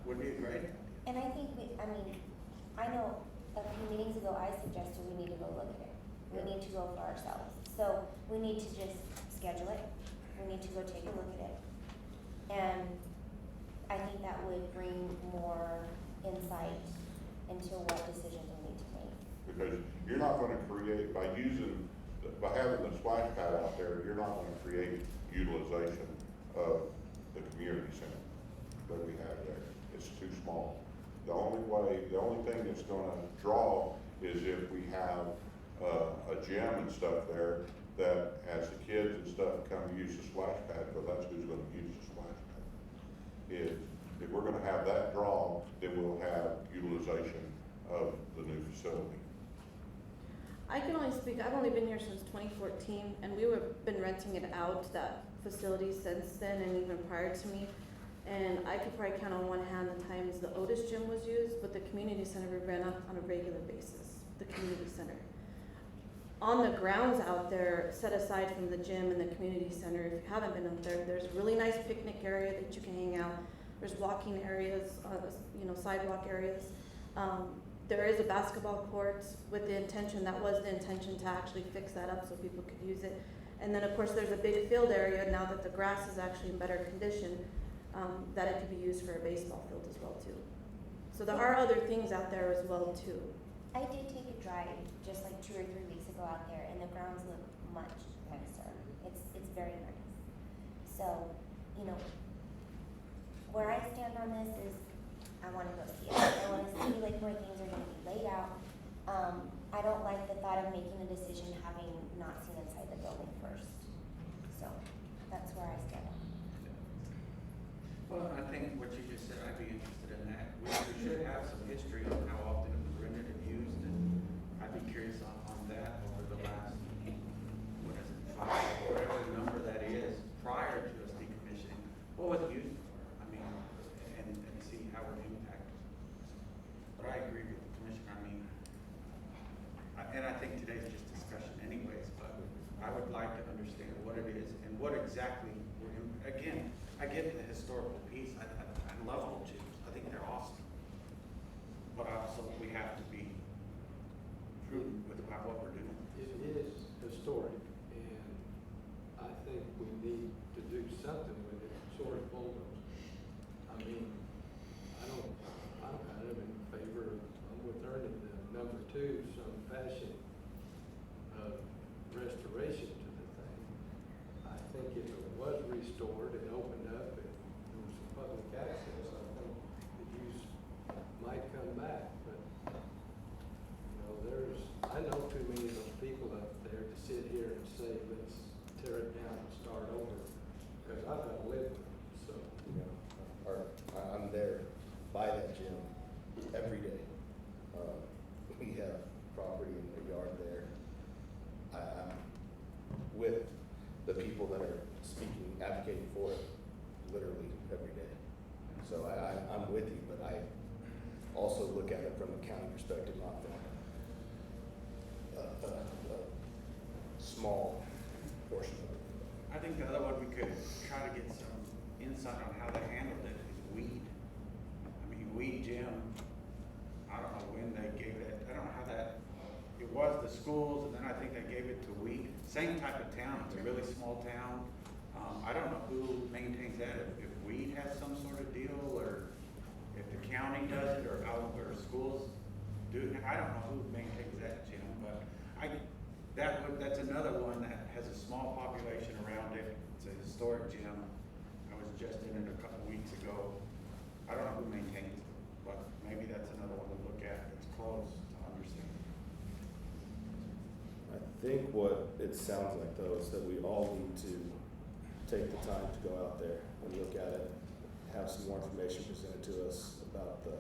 [SPEAKER 8] would be a great idea.
[SPEAKER 10] And I think I know a few meetings ago, I suggested we need to go look at it. We need to go for ourselves. So we need to just schedule it. We need to go take a look at it. And I think that would bring more insight into what decisions we need to make.
[SPEAKER 4] Because you're not gonna create, by having the splash pad out there, you're not gonna create utilization of the community center that we have there. It's too small. The only thing that's gonna draw is if we have a gym and stuff there, that as the kids and stuff come use the splash pad, because that's who's gonna use the splash pad. If we're gonna have that draw, then we'll have utilization of the new facility.
[SPEAKER 1] I can only speak, I've only been here since 2014, and been renting it out, that facility, since then, and even prior to me. And I could probably count on one hand the times the Otis gym was used, but the community center we ran up on a regular basis, the community center. On the grounds out there, set aside from the gym and the community center, if you haven't been up there, there's a really nice picnic area that you can hang out. There's walking areas, sidewalk areas. There is a basketball court with the intention to actually fix that up so people could use it. And then of course there's a big field area now that the grass is actually in better condition, that it could be used for a baseball field as well too. So there are other things out there as well too.
[SPEAKER 10] I did take a drive just like 2 or 3 weeks ago out there, and the grounds look much nicer. It's very nice. So, where I stand on this is I want to go see it. I want to see like where things are going to be laid out. I don't like the thought of making a decision having not seen inside the building first. So that's where I stand on it.
[SPEAKER 8] Well, I think what you just said, I'd be interested in that. We should have some history on how often it was rented and used, and I'd be curious on that over the last, 5, whatever the number that is, prior to us decommissioning. What was it used for? And see how it impacted. But I agree with the commissioner. And I think today's just discussion anyways, but I would like to understand what it is and what exactly we're doing. Again, I get the historical piece. I love old gyms. I think they're awesome. But also, we have to be prudent with what we're doing.
[SPEAKER 15] It is historic, and I think we need to do something with it, sort of bulldoze. I'm kind of in favor of, I'm with Ernie, the number 2, some fashion of restoration to the thing. I think if it was restored and opened up and there was some public access, I think the use might come back. But, I know too many of those people up there to sit here and say, let's tear it down and start over, because I've got to live with it, so.
[SPEAKER 3] I'm there by that gym every day. We have property in the yard there. I'm with the people that are advocating for it, literally every day. So I'm with you, but I also look at it from a county perspective, not from a small portion of it.
[SPEAKER 8] I think the other one we could try to get some insight on how they handled it is weed. Weed gym, I don't know when they gave it, I don't know how it it was the schools, and then I think they gave it to Wheat. Same type of town, it's a really small town. I don't know who maintains that, if Wheat has some sort of deal, or if the county does it, or how, or schools do it. I don't know who maintains that gym, but that's another one that has a small population around it. It's a historic gym. I was just in it a couple weeks ago. I don't know who maintains it, but maybe that's another one to look at. It's close to understand.
[SPEAKER 3] I think what it sounds like though is that we all need to take the time to go out there and look at it, have some more information presented to us about the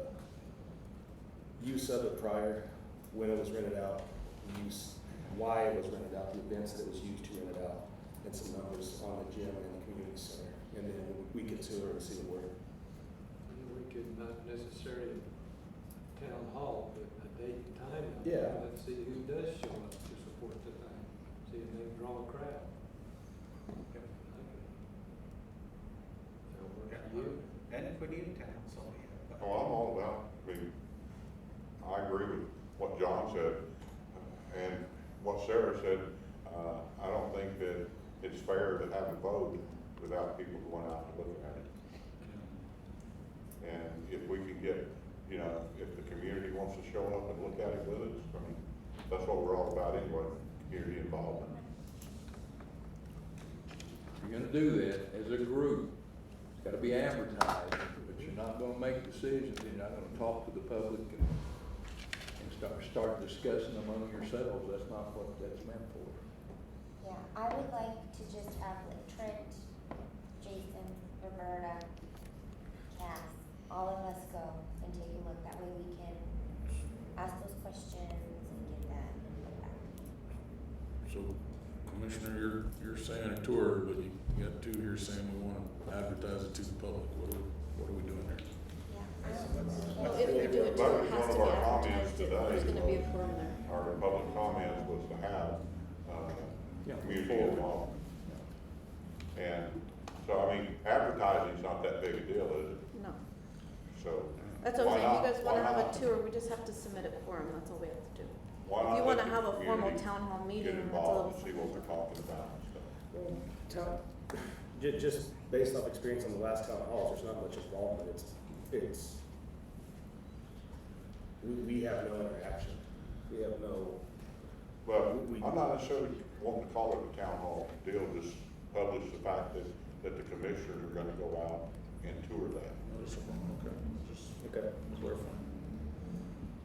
[SPEAKER 3] use of it prior, when it was rented out, use, why it was rented out, the events that it was used to rent it out, and some numbers on the gym and the community center. And then we can tour and see the work.
[SPEAKER 15] We could not necessarily town hall, but a date and time.
[SPEAKER 3] Yeah.
[SPEAKER 15] Let's see who does show up to support the thing, see if they draw a crowd. So work for you.
[SPEAKER 8] And if we need a town, so yeah. but-
[SPEAKER 4] Oh, I'm all about, I mean, I agree with what John said, and what Sarah said. I don't think that it's fair to have a vote without people going out to look at it. And if we can get, you know, if the community wants to show up and look at it with us, I mean, that's what we're all about anyway, community involvement.
[SPEAKER 6] If you're gonna do that as a group, it's gotta be advertised, but you're not gonna make decisions, you're not gonna talk to the public and start discussing among yourselves. That's not what that's meant for.
[SPEAKER 10] Yeah, I would like to just have like Trent, Jason, Roberta, Cass, all of us go and take a look. That way we can ask those questions and get that input back.
[SPEAKER 9] So, Commissioner, you're saying a tour, but you got two here saying we wanna advertise it to the public. What are we doing here?
[SPEAKER 1] Well, if we do it,
[SPEAKER 4] That
[SPEAKER 1] it
[SPEAKER 4] was
[SPEAKER 1] has
[SPEAKER 4] one
[SPEAKER 1] to
[SPEAKER 4] of
[SPEAKER 1] be
[SPEAKER 4] our comments
[SPEAKER 1] advertised,
[SPEAKER 4] today.
[SPEAKER 1] there's gonna be a forum there.
[SPEAKER 4] Our public comments was to have, community involvement. And so, I mean, advertising's not that big a deal, is it?
[SPEAKER 1] No.
[SPEAKER 4] So.
[SPEAKER 1] That's what I'm
[SPEAKER 4] why
[SPEAKER 1] saying, if you
[SPEAKER 4] not?
[SPEAKER 1] guys wanna
[SPEAKER 4] Why
[SPEAKER 1] have a
[SPEAKER 4] not?
[SPEAKER 1] tour, we just have to submit a quorum, that's all we have to do.
[SPEAKER 4] Why
[SPEAKER 1] If
[SPEAKER 4] not
[SPEAKER 1] you
[SPEAKER 4] let
[SPEAKER 1] wanna
[SPEAKER 4] the
[SPEAKER 1] have a formal
[SPEAKER 4] community
[SPEAKER 1] town hall meeting,
[SPEAKER 4] get
[SPEAKER 1] that's a
[SPEAKER 4] involved
[SPEAKER 1] little
[SPEAKER 4] and see what we're talking about and stuff.
[SPEAKER 3] Just based off experience on the last town halls, there's not much involvement. We have no interaction. We have no.
[SPEAKER 4] But
[SPEAKER 3] we-
[SPEAKER 4] I'm not necessarily wanting to call it a town hall deal, just publish the fact that the commissioners are gonna go out and tour that.
[SPEAKER 3] Okay.
[SPEAKER 9] Clarify.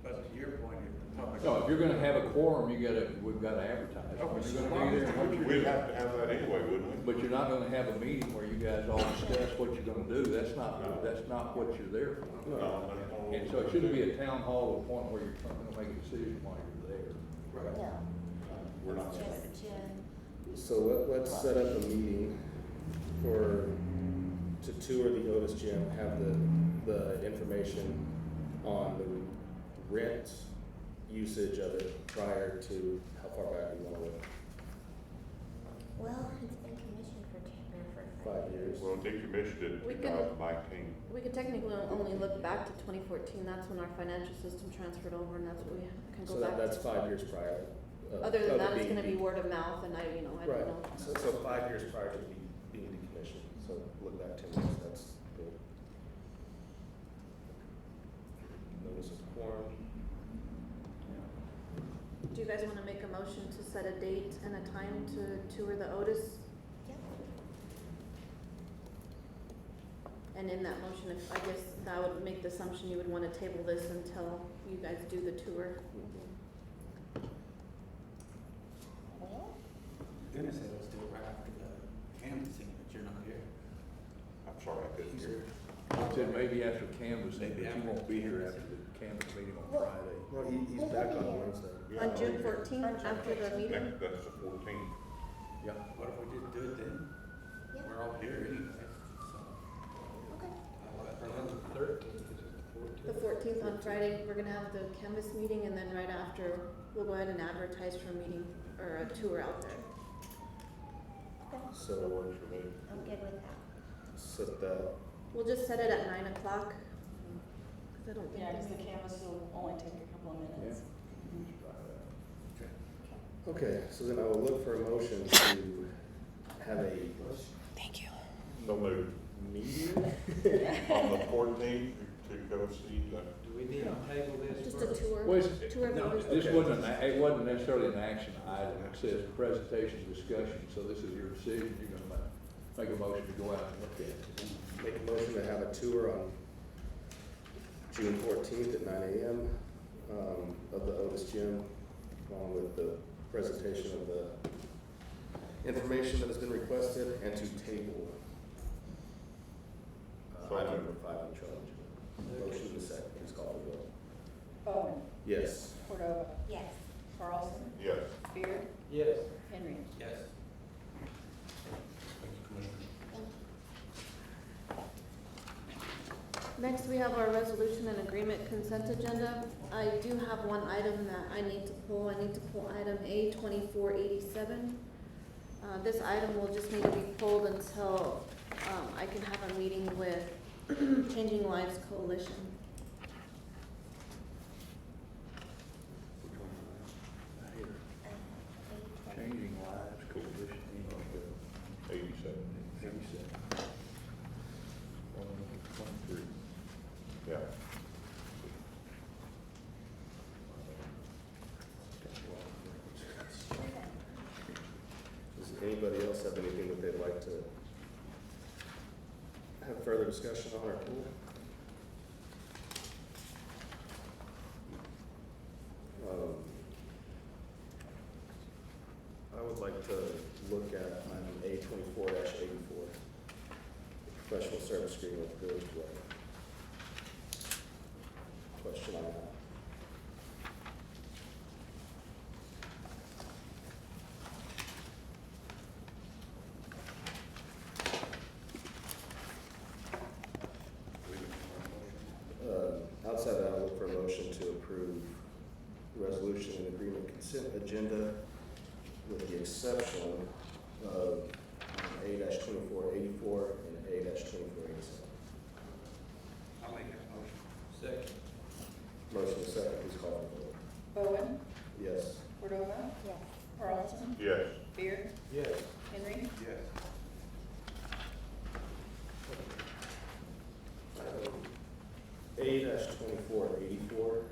[SPEAKER 8] But to your point, if the public.
[SPEAKER 6] No, if you're gonna have a quorum, we've gotta advertise.
[SPEAKER 8] Oh,
[SPEAKER 6] When
[SPEAKER 8] it's
[SPEAKER 6] you're gonna be there and what you're
[SPEAKER 4] We'd
[SPEAKER 6] doing.
[SPEAKER 4] have to have that anyway, wouldn't we?
[SPEAKER 6] But you're not gonna have a meeting where you guys all discuss what you're gonna do. That's not what you're there for.
[SPEAKER 4] No, that's not what
[SPEAKER 6] And so
[SPEAKER 4] we're
[SPEAKER 6] it shouldn't
[SPEAKER 4] gonna
[SPEAKER 6] be a town hall to the point where you're trying to make a decision while you're there.
[SPEAKER 10] No.
[SPEAKER 4] We're not
[SPEAKER 10] It's
[SPEAKER 4] gonna
[SPEAKER 10] just to,
[SPEAKER 3] So let's set up a meeting to tour the Otis Gym, have the information on the rent usage of it prior to how far back we want to look.
[SPEAKER 10] well, it's been commissioned for
[SPEAKER 3] 5 years.
[SPEAKER 4] Well, decommissioned it
[SPEAKER 1] We
[SPEAKER 4] in
[SPEAKER 1] can-
[SPEAKER 4] 2019.
[SPEAKER 1] We could technically only look back to 2014, that's when our financial system transferred over, and that's what we can
[SPEAKER 3] So
[SPEAKER 1] go back to.
[SPEAKER 3] that's 5 years prior.
[SPEAKER 1] Other than
[SPEAKER 3] of
[SPEAKER 1] that,
[SPEAKER 3] it
[SPEAKER 1] it's gonna be
[SPEAKER 3] being-
[SPEAKER 1] word of mouth, and I don't
[SPEAKER 3] Right,
[SPEAKER 1] know.
[SPEAKER 3] so 5 years prior to being decommissioned, so look back 10 years, that's good. Notice of quorum.
[SPEAKER 1] Do you guys wanna make a motion to set a date and a time to tour the Otis?
[SPEAKER 10] Yep.
[SPEAKER 1] And in that motion, if, I guess that would make the assumption you would wanna table this until you guys do the tour.
[SPEAKER 10] Well,
[SPEAKER 8] Gonna say let's do it right after the canvassing, but you're not here.
[SPEAKER 4] I'm sorry, I couldn't hear.
[SPEAKER 6] I said maybe after canvassing, but
[SPEAKER 8] Maybe
[SPEAKER 6] you
[SPEAKER 8] after
[SPEAKER 6] won't be here
[SPEAKER 8] canvassing.
[SPEAKER 6] after the canvas meeting on
[SPEAKER 10] Well-
[SPEAKER 6] Friday.
[SPEAKER 3] Well, he's back on Wednesday.
[SPEAKER 1] On June 14th, after the meeting?
[SPEAKER 4] That's the 14th.
[SPEAKER 6] Yeah.
[SPEAKER 8] What if we just do it then?
[SPEAKER 10] yeah,
[SPEAKER 8] We're all here anyway, so.
[SPEAKER 10] okay.
[SPEAKER 15] And the 13th, is it the 14th?
[SPEAKER 1] The 14th on Friday, we're gonna have the canvas meeting, and then right after, we'll go ahead and advertise for a meeting, or a tour out there.
[SPEAKER 10] Okay,
[SPEAKER 3] So
[SPEAKER 10] I'm good with that.
[SPEAKER 3] set that,
[SPEAKER 1] We'll just set it at 9 o'clock, cause I don't think.
[SPEAKER 13] Yeah, because
[SPEAKER 1] they-
[SPEAKER 13] the canvas will only take a couple of minutes.
[SPEAKER 3] Okay, so then I will look for a motion to have a
[SPEAKER 4] So moved.
[SPEAKER 3] meeting.
[SPEAKER 4] On the 14th to go see the.
[SPEAKER 15] Do we need to table this
[SPEAKER 1] Just a
[SPEAKER 15] first?
[SPEAKER 1] tour.
[SPEAKER 6] Well,
[SPEAKER 1] Tour of
[SPEAKER 3] no,
[SPEAKER 1] the
[SPEAKER 6] This
[SPEAKER 3] Okay.
[SPEAKER 6] wasn't, it wasn't necessarily an action item, it says presentation, discussion, so this is your decision, you're gonna make a motion to go out and look at it.
[SPEAKER 3] Make a motion to have a tour on June 14th at 9 a.m. Of the Otis Gym, along with the presentation of the information that has been requested, and to table item number 5 on the challenge. Motion in a second, please call the vote.
[SPEAKER 5] Bowman,
[SPEAKER 3] Yes.
[SPEAKER 5] Cordova,
[SPEAKER 10] Yes.
[SPEAKER 5] Carlson,
[SPEAKER 4] Yes.
[SPEAKER 5] Beard,
[SPEAKER 15] Yes.
[SPEAKER 5] Henry.
[SPEAKER 8] Yes.
[SPEAKER 4] Thank you, Commissioners.
[SPEAKER 1] Next, we have our resolution and agreement consent agenda. I do have one item that I need to pull. I need to pull item A 2487. This item will just need to be pulled until I can have a meeting with Changing Lives Coalition.
[SPEAKER 6] Changing Lives Coalition,
[SPEAKER 4] 87.
[SPEAKER 6] 87. 23.
[SPEAKER 4] Yeah.
[SPEAKER 3] Does anybody else have anything that they'd like to have further discussion on our pool? I would like to look at item A 24-84, professional service agreement with Village Dwelling. Question on that. Outside of that, I'll look for a motion to approve resolution and agreement consent agenda with the exception of A 2484 and A 2487.
[SPEAKER 8] I'll make that motion. Second.
[SPEAKER 3] Motion is second, please call for the vote.
[SPEAKER 5] Bowman,
[SPEAKER 3] Yes.
[SPEAKER 5] Cordova,
[SPEAKER 10] Yes.
[SPEAKER 5] Carlson,
[SPEAKER 4] Yes.
[SPEAKER 5] Beard,
[SPEAKER 15] Yes.
[SPEAKER 5] Henry.
[SPEAKER 8] Yes.
[SPEAKER 3] A 2484,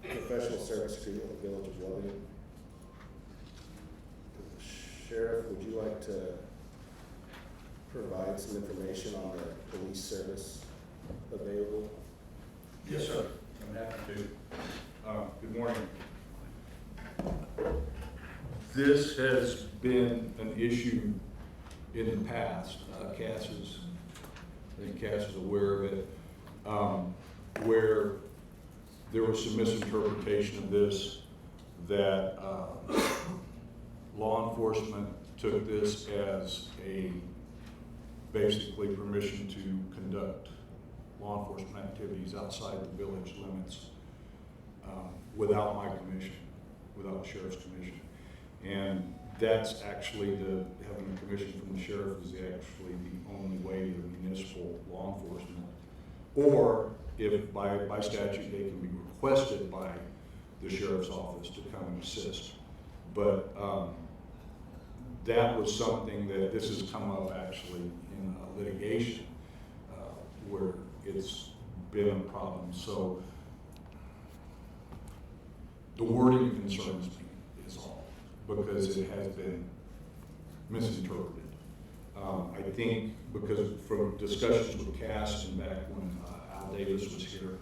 [SPEAKER 3] professional service agreement with Village of Loving. Sheriff, would you like to provide some information on the police service available?
[SPEAKER 14] Yes, sir. I'm happy to. Good morning. This has been an issue in the past. I think Cass is aware of it, where there was some misinterpretation of this, that law enforcement took this as basically permission to conduct law enforcement activities outside the village limits without my commission, without the sheriff's commission. And that's actually having a commission from the sheriff is actually the only way of municipal law enforcement. Or if by statute they can be requested by the sheriff's office to come and assist. But that was something that this has come up actually in litigation where it's been a problem. So the wording concerns me is all, because it has been misinterpreted. I think because from discussions with Cass and back when Al Davis was here,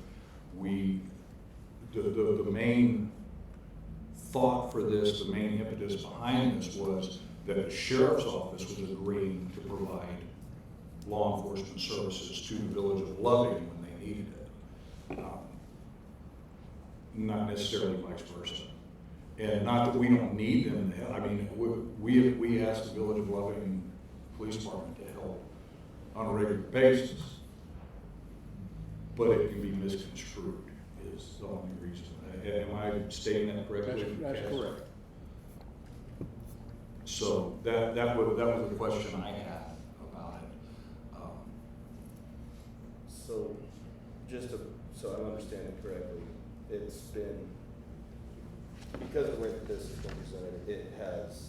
[SPEAKER 14] the main thought for this, the main impetus behind this was that the sheriff's office was agreeing to provide law enforcement services to the village of Loving when they needed it. Not necessarily vice versa. And not that we don't need them, I mean, we ask the village of Loving Police Department to help on a regular basis, but it can be misconstrued is the only reason. Am I stating that correctly?
[SPEAKER 6] That's correct.
[SPEAKER 14] So that was the question I had about it.
[SPEAKER 3] So, so I'm understanding correctly, it's been because of the way that this has been presented, it has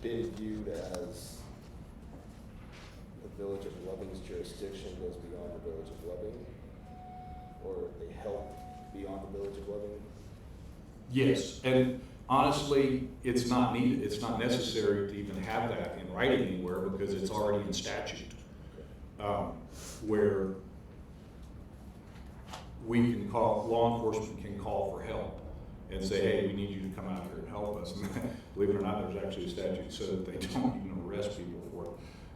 [SPEAKER 3] been viewed as the Village of Loving's jurisdiction goes beyond the Village of Loving, or they help beyond the Village of Loving.
[SPEAKER 14] Yes, and honestly, it's not needed, it's not necessary to even have that in writing anywhere because it's already in statute. Where we can call, law enforcement can call for help and say, hey, we need you to come out here and help us. And believe it or not, there's actually a statute so that they don't even arrest people for it.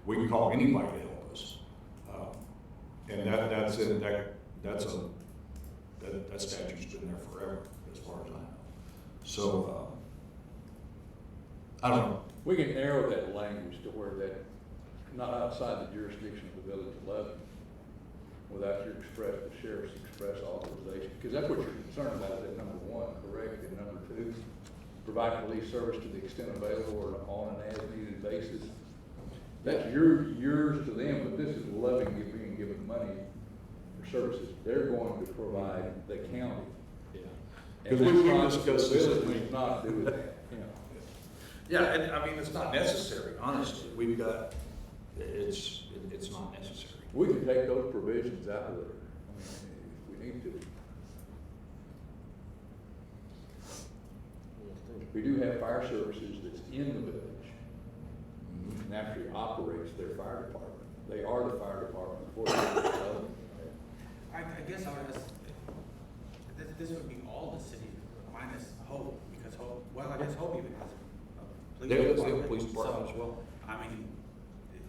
[SPEAKER 14] We can call anybody to help us. And that statute's been there forever, as far as I know. So, I don't know.
[SPEAKER 6] We can narrow that language to where that, not outside the jurisdiction of the Village of Loving, without your the sheriff's express authorization, because that's what you're concerned about, is that number one, correct, and number two, provide police service to the extent available or on an as-needed basis. That's yours to them, but this is Loving being given money for services they're going to provide the county.
[SPEAKER 14] Yeah.
[SPEAKER 6] And
[SPEAKER 14] Because we
[SPEAKER 6] that's
[SPEAKER 14] discussed
[SPEAKER 6] the
[SPEAKER 14] this.
[SPEAKER 6] village is not doing that, you know.
[SPEAKER 14] Yeah, and I mean, it's not necessary, honestly. We've got, it's not necessary.
[SPEAKER 6] We can take those provisions out of there, I mean, if we need to. We do have fire services that's in the village, and actually operates their fire department. They are the fire department for the village of Loving.
[SPEAKER 8] I guess I would ask, this would be all the city minus Hope, because Hope, well, I guess Hope even has a
[SPEAKER 14] They have
[SPEAKER 8] police
[SPEAKER 14] a police department
[SPEAKER 8] so,
[SPEAKER 14] as well.
[SPEAKER 8] I mean.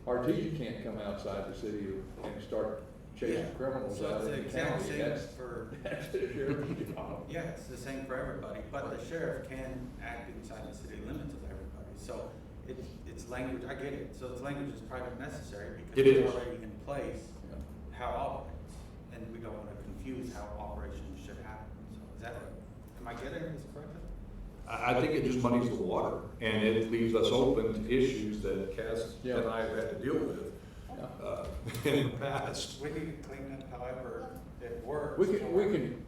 [SPEAKER 6] RTG can't come outside the city and start chasing
[SPEAKER 8] Yeah.
[SPEAKER 6] criminals
[SPEAKER 8] So
[SPEAKER 6] out
[SPEAKER 8] it's
[SPEAKER 6] of
[SPEAKER 8] the
[SPEAKER 6] the
[SPEAKER 8] exact
[SPEAKER 6] county.
[SPEAKER 8] same
[SPEAKER 6] That's
[SPEAKER 8] for,
[SPEAKER 6] the sheriff's job.
[SPEAKER 8] yeah, it's the same for everybody, but the sheriff can act inside the city limits of everybody. So it's language, I get it, so it's language is private necessary because
[SPEAKER 14] It
[SPEAKER 8] it's
[SPEAKER 14] is.
[SPEAKER 8] already in place
[SPEAKER 6] Yeah.
[SPEAKER 8] how it operates. And we don't wanna confuse how operations should happen. So is that, am I getting this correctly?
[SPEAKER 14] I think it just muddies the water, and it leaves us open to issues that Cass
[SPEAKER 6] Yeah.
[SPEAKER 14] and I have had to deal with in the past.
[SPEAKER 8] We need to clean up however it works.
[SPEAKER 6] We can,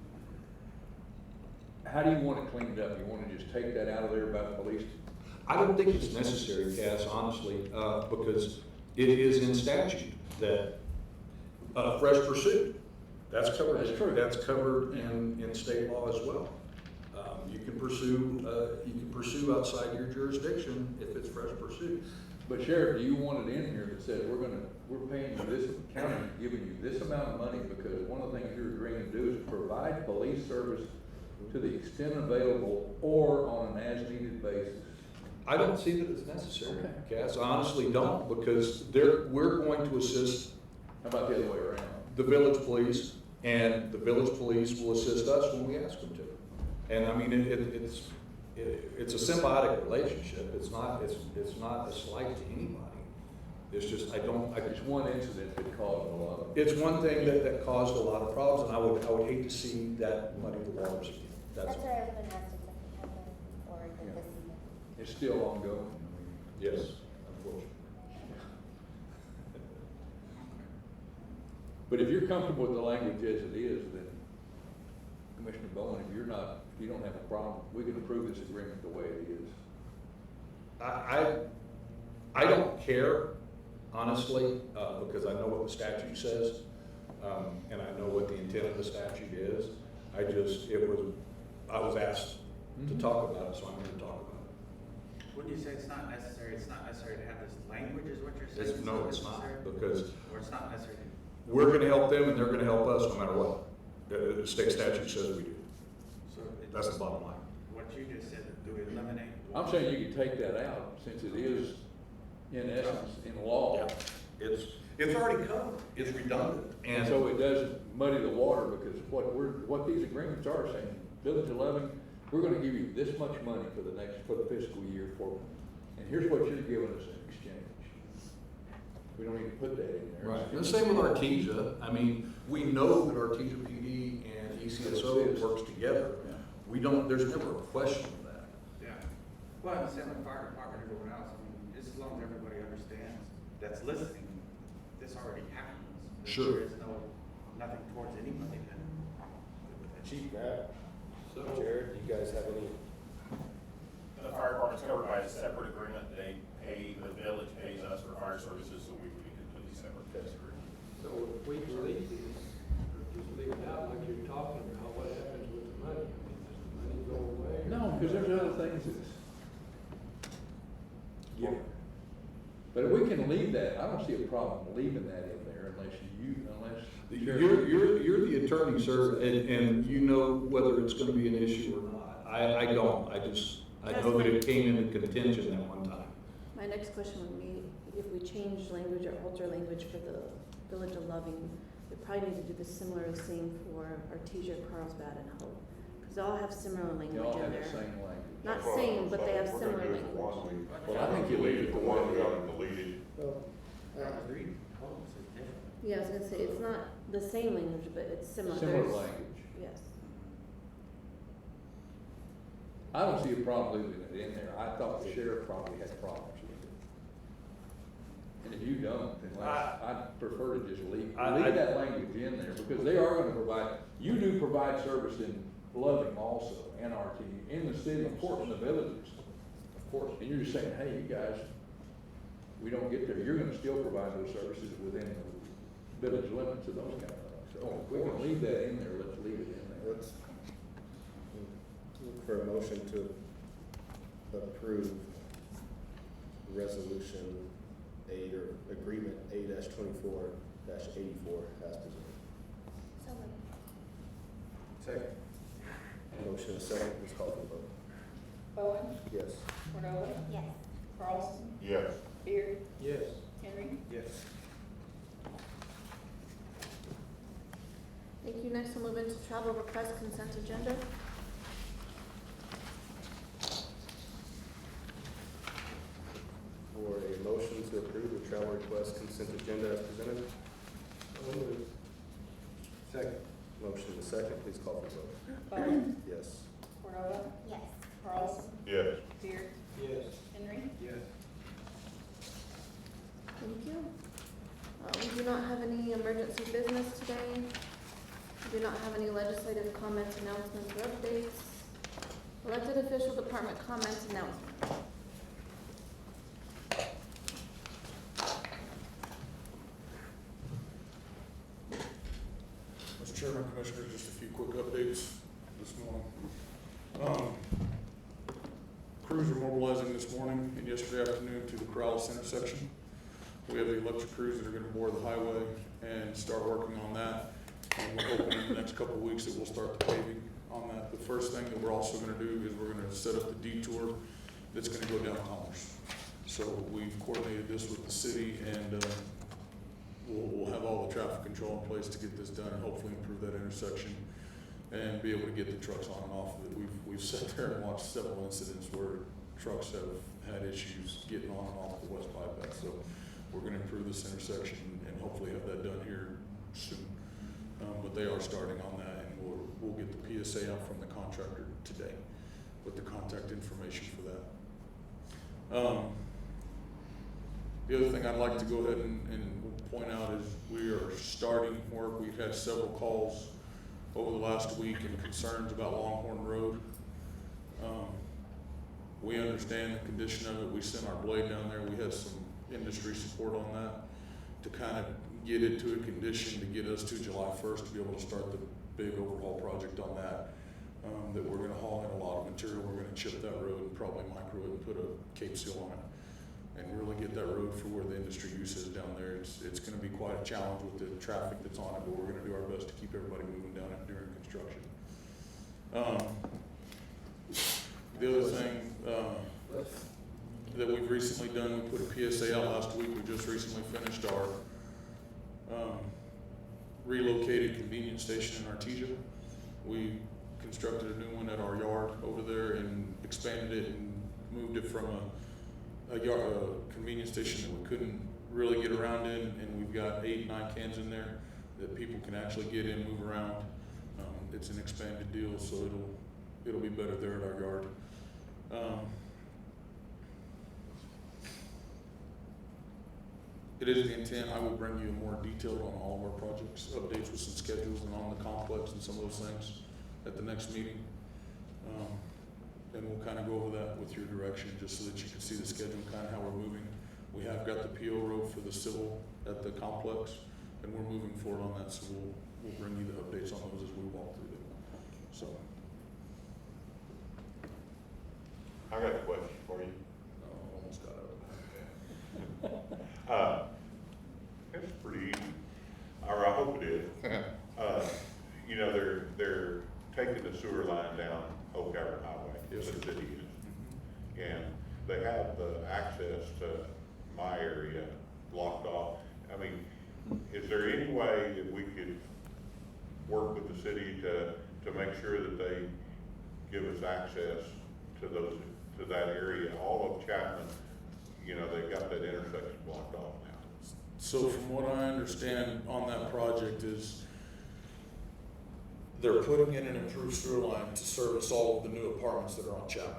[SPEAKER 6] how do you want it cleaned up? You wanna just take that out of there about the police?
[SPEAKER 14] I don't think it's necessary, Cass, honestly, because it is in statute that fresh pursuit, that's covered.
[SPEAKER 6] That's true.
[SPEAKER 14] That's covered in state law as well. You can pursue outside your jurisdiction if it's fresh pursuit.
[SPEAKER 6] But Sheriff, do you want it in here that says we're paying you this, county giving you this amount of money because one of the things you're agreeing to do is provide police service to the extent available or on an as-needed basis?
[SPEAKER 14] I don't see that it's necessary,
[SPEAKER 6] Okay.
[SPEAKER 14] Cass. I honestly don't, because we're going to assist
[SPEAKER 6] How about the other way around?
[SPEAKER 14] the village police, and the village police will assist us when we ask them to. And I mean, it's a symbiotic relationship. It's not a slight to anybody. It's just,
[SPEAKER 6] It's one incident that caused a lot of.
[SPEAKER 14] it's one thing that caused a lot of problems, and I would hate to see that muddy the waters again.
[SPEAKER 10] That's
[SPEAKER 14] That's
[SPEAKER 10] what
[SPEAKER 14] all.
[SPEAKER 10] I was gonna ask if something happened, or
[SPEAKER 6] Yeah.
[SPEAKER 10] that this.
[SPEAKER 6] It's still ongoing.
[SPEAKER 14] Yes, unfortunately.
[SPEAKER 6] But if you're comfortable with the language as it is, then Commissioner Bowen, if you don't have a problem, we can approve this agreement the way it is.
[SPEAKER 14] I don't care, honestly, because I know what the statute says, and I know what the intent of the statute is. I was asked to talk about it, so I'm here to talk about it.
[SPEAKER 8] When you say it's not necessary to have this language, is what you're saying?
[SPEAKER 14] No, it's not,
[SPEAKER 8] necessary?
[SPEAKER 14] because
[SPEAKER 8] Or it's not necessary?
[SPEAKER 14] we're gonna help them and they're gonna help us no matter what. The state statute says we do.
[SPEAKER 8] So
[SPEAKER 14] That's the bottom line.
[SPEAKER 8] what you just said, do we eliminate?
[SPEAKER 6] I'm saying you can take that out, since it is, in essence, in law.
[SPEAKER 14] Yeah. It's already covered. It's redundant.
[SPEAKER 6] And so it doesn't muddy the water, because what these agreements are saying, Village of Loving, we're gonna give you this much money for the fiscal year and here's what you're giving us in exchange. We don't need to put that in there.
[SPEAKER 14] Right. And the same with Artesia. I mean, we know that Artesia PD and E ECSO works together. There's never a question of that.
[SPEAKER 8] Yeah. Well, I'm saying the fire department, everyone else, I mean, just as long as everybody understands that's listening, this already happens.
[SPEAKER 14] Sure.
[SPEAKER 8] There is nothing towards anybody then.
[SPEAKER 3] Chief Grab,
[SPEAKER 15] So,
[SPEAKER 3] Jared, do you guys have any?
[SPEAKER 16] The fire department's covered by a separate agreement. They pay, the village pays us for fire services, so we would be completely separate from this agreement.
[SPEAKER 15] so if we delete these, or just leave it out like you're talking about, what happens with the money? I mean, does the money go away? or-
[SPEAKER 6] No, because there's other things that's. Yeah. But if we can leave that, I don't see a problem leaving that in there unless.
[SPEAKER 14] You're the attorney, sir, and you know whether it's gonna be an issue or not. I don't, I know that it came into contention at one time.
[SPEAKER 1] My next question would be, if we change language or alter language for the Village of Loving, we probably need to do the similar same for Artesia, Carlsbad, and Hope. Because they all have similar
[SPEAKER 6] They
[SPEAKER 1] language
[SPEAKER 6] all
[SPEAKER 1] in
[SPEAKER 6] have the
[SPEAKER 1] there.
[SPEAKER 6] same language.
[SPEAKER 1] Not
[SPEAKER 4] That's what
[SPEAKER 1] same,
[SPEAKER 4] I'm
[SPEAKER 1] but they have
[SPEAKER 4] saying. We're
[SPEAKER 1] similar
[SPEAKER 4] gonna do it
[SPEAKER 1] language.
[SPEAKER 4] one week.
[SPEAKER 6] Well, I think you leave it
[SPEAKER 4] The
[SPEAKER 6] the
[SPEAKER 4] one
[SPEAKER 6] way
[SPEAKER 4] we
[SPEAKER 6] it
[SPEAKER 4] got
[SPEAKER 6] is.
[SPEAKER 4] deleted.
[SPEAKER 8] Agreed, homes is different.
[SPEAKER 1] Yeah, I was gonna say, it's not the same language, but it's similar.
[SPEAKER 6] Similar
[SPEAKER 1] There's-
[SPEAKER 6] language.
[SPEAKER 1] Yes.
[SPEAKER 6] I don't see a problem leaving it in there. I thought the sheriff probably had problems with it. And if you don't, then I'd prefer to just leave that language in there, because they are gonna provide, you do provide service in Loving also, NRT, in the city, of course, in the villages. Of course, and you're just saying, hey, you guys, we don't get there, you're gonna still provide those services within the village limits and those kind of things. So if we can leave that in there, let's leave it in there.
[SPEAKER 3] Let's look for a motion to approve resolution A, or agreement A-24-84 as presented.
[SPEAKER 10] So moved.
[SPEAKER 3] Second. Motion and second, please call for the vote.
[SPEAKER 5] Bowen,
[SPEAKER 3] Yes.
[SPEAKER 5] Cordova,
[SPEAKER 10] Yes.
[SPEAKER 5] Carlson,
[SPEAKER 4] Yes.
[SPEAKER 5] Beard,
[SPEAKER 15] Yes.
[SPEAKER 5] Henry.
[SPEAKER 3] Yes.
[SPEAKER 1] Thank you. Next, we'll move into travel request consent agenda.
[SPEAKER 3] For a motion to approve the travel request consent agenda as presented.
[SPEAKER 15] So moved.
[SPEAKER 3] Second. Motion and second, please call for the vote.
[SPEAKER 5] Bowen,
[SPEAKER 3] Yes.
[SPEAKER 5] Cordova,
[SPEAKER 10] Yes.
[SPEAKER 5] Carlson,
[SPEAKER 4] Yes.
[SPEAKER 5] Beard,
[SPEAKER 15] Yes.
[SPEAKER 5] Henry.
[SPEAKER 15] Yes.
[SPEAKER 1] Thank you. We do not have any emergency business today. We do not have any legislative comments, announcements, or updates. Elected official department comments, announcements.
[SPEAKER 9] Mr. Chairman, Commissioners, just a few quick updates this morning. Crews are mobilizing this morning and yesterday afternoon to the Corrales intersection. We have the electric crews that are gonna bore the highway and start working on that. And we're hoping in the next couple of weeks that we'll start the paving on that. The first thing that we're also gonna do is we're gonna set up the detour that's gonna go down Commerce. So we've coordinated this with the city and, we'll have all the traffic control in place to get this done and hopefully improve that intersection and be able to get the trucks on and off of it. We've sat there and watched several incidents where trucks have had issues getting on and off the west bypass. So we're gonna improve this intersection and hopefully have that done here soon. But they are starting on that, and we'll get the PSA out from the contractor today with the contact information for that. The other thing I'd like to go ahead and point out is we are starting work. We've had several calls over the last week and concerns about Longhorn Road. We understand the condition of it. We sent our blade down there. We had some industry support on that to kind of get it to a condition to get us to July 1st to be able to start the big overhaul project on that. That we're gonna haul in a lot of material. We're gonna chip that road and probably micro it and put a cape seal on it and really get that road for where the industry use is down there. It's gonna be quite a challenge with the traffic that's on it, but we're gonna do our best to keep everybody moving down it during construction. The other thing, that we've recently done, we put a PSA out last week. We just recently finished our, relocated convenience station in Artesia. We constructed a new one at our yard over there and expanded it and moved it from a convenience station that we couldn't really get around in, and we've got 8, 9 cans in there that people can actually get in, move around. It's an expanded deal, so it'll be better there at our yard. It is the intent, I will bring you more detailed on all of our projects, updates with some schedules and on the complex and some of those things at the next meeting. And we'll kind of go over that with your direction, just so that you can see the schedule, kind of how we're moving. We have got the PO road for the civil at the complex, and we're moving forward on that, so we'll bring you the updates on those as we walk through them. So,
[SPEAKER 4] I got a question for you.
[SPEAKER 9] almost got out.
[SPEAKER 4] It's pretty easy, or I hope it is. You know, they're taking the sewer line down Oak Cavern Highway,
[SPEAKER 9] Yes,
[SPEAKER 4] the
[SPEAKER 9] sir.
[SPEAKER 4] city is. And they have the access to my area blocked off. I mean, is there any way that we could work with the city to make sure that they give us access to that area? All of Chapman, you know, they've got that intersection blocked off now.
[SPEAKER 9] So from what I understand on that project is they're putting in an improved sewer line to service all of the new apartments that are on Chapman.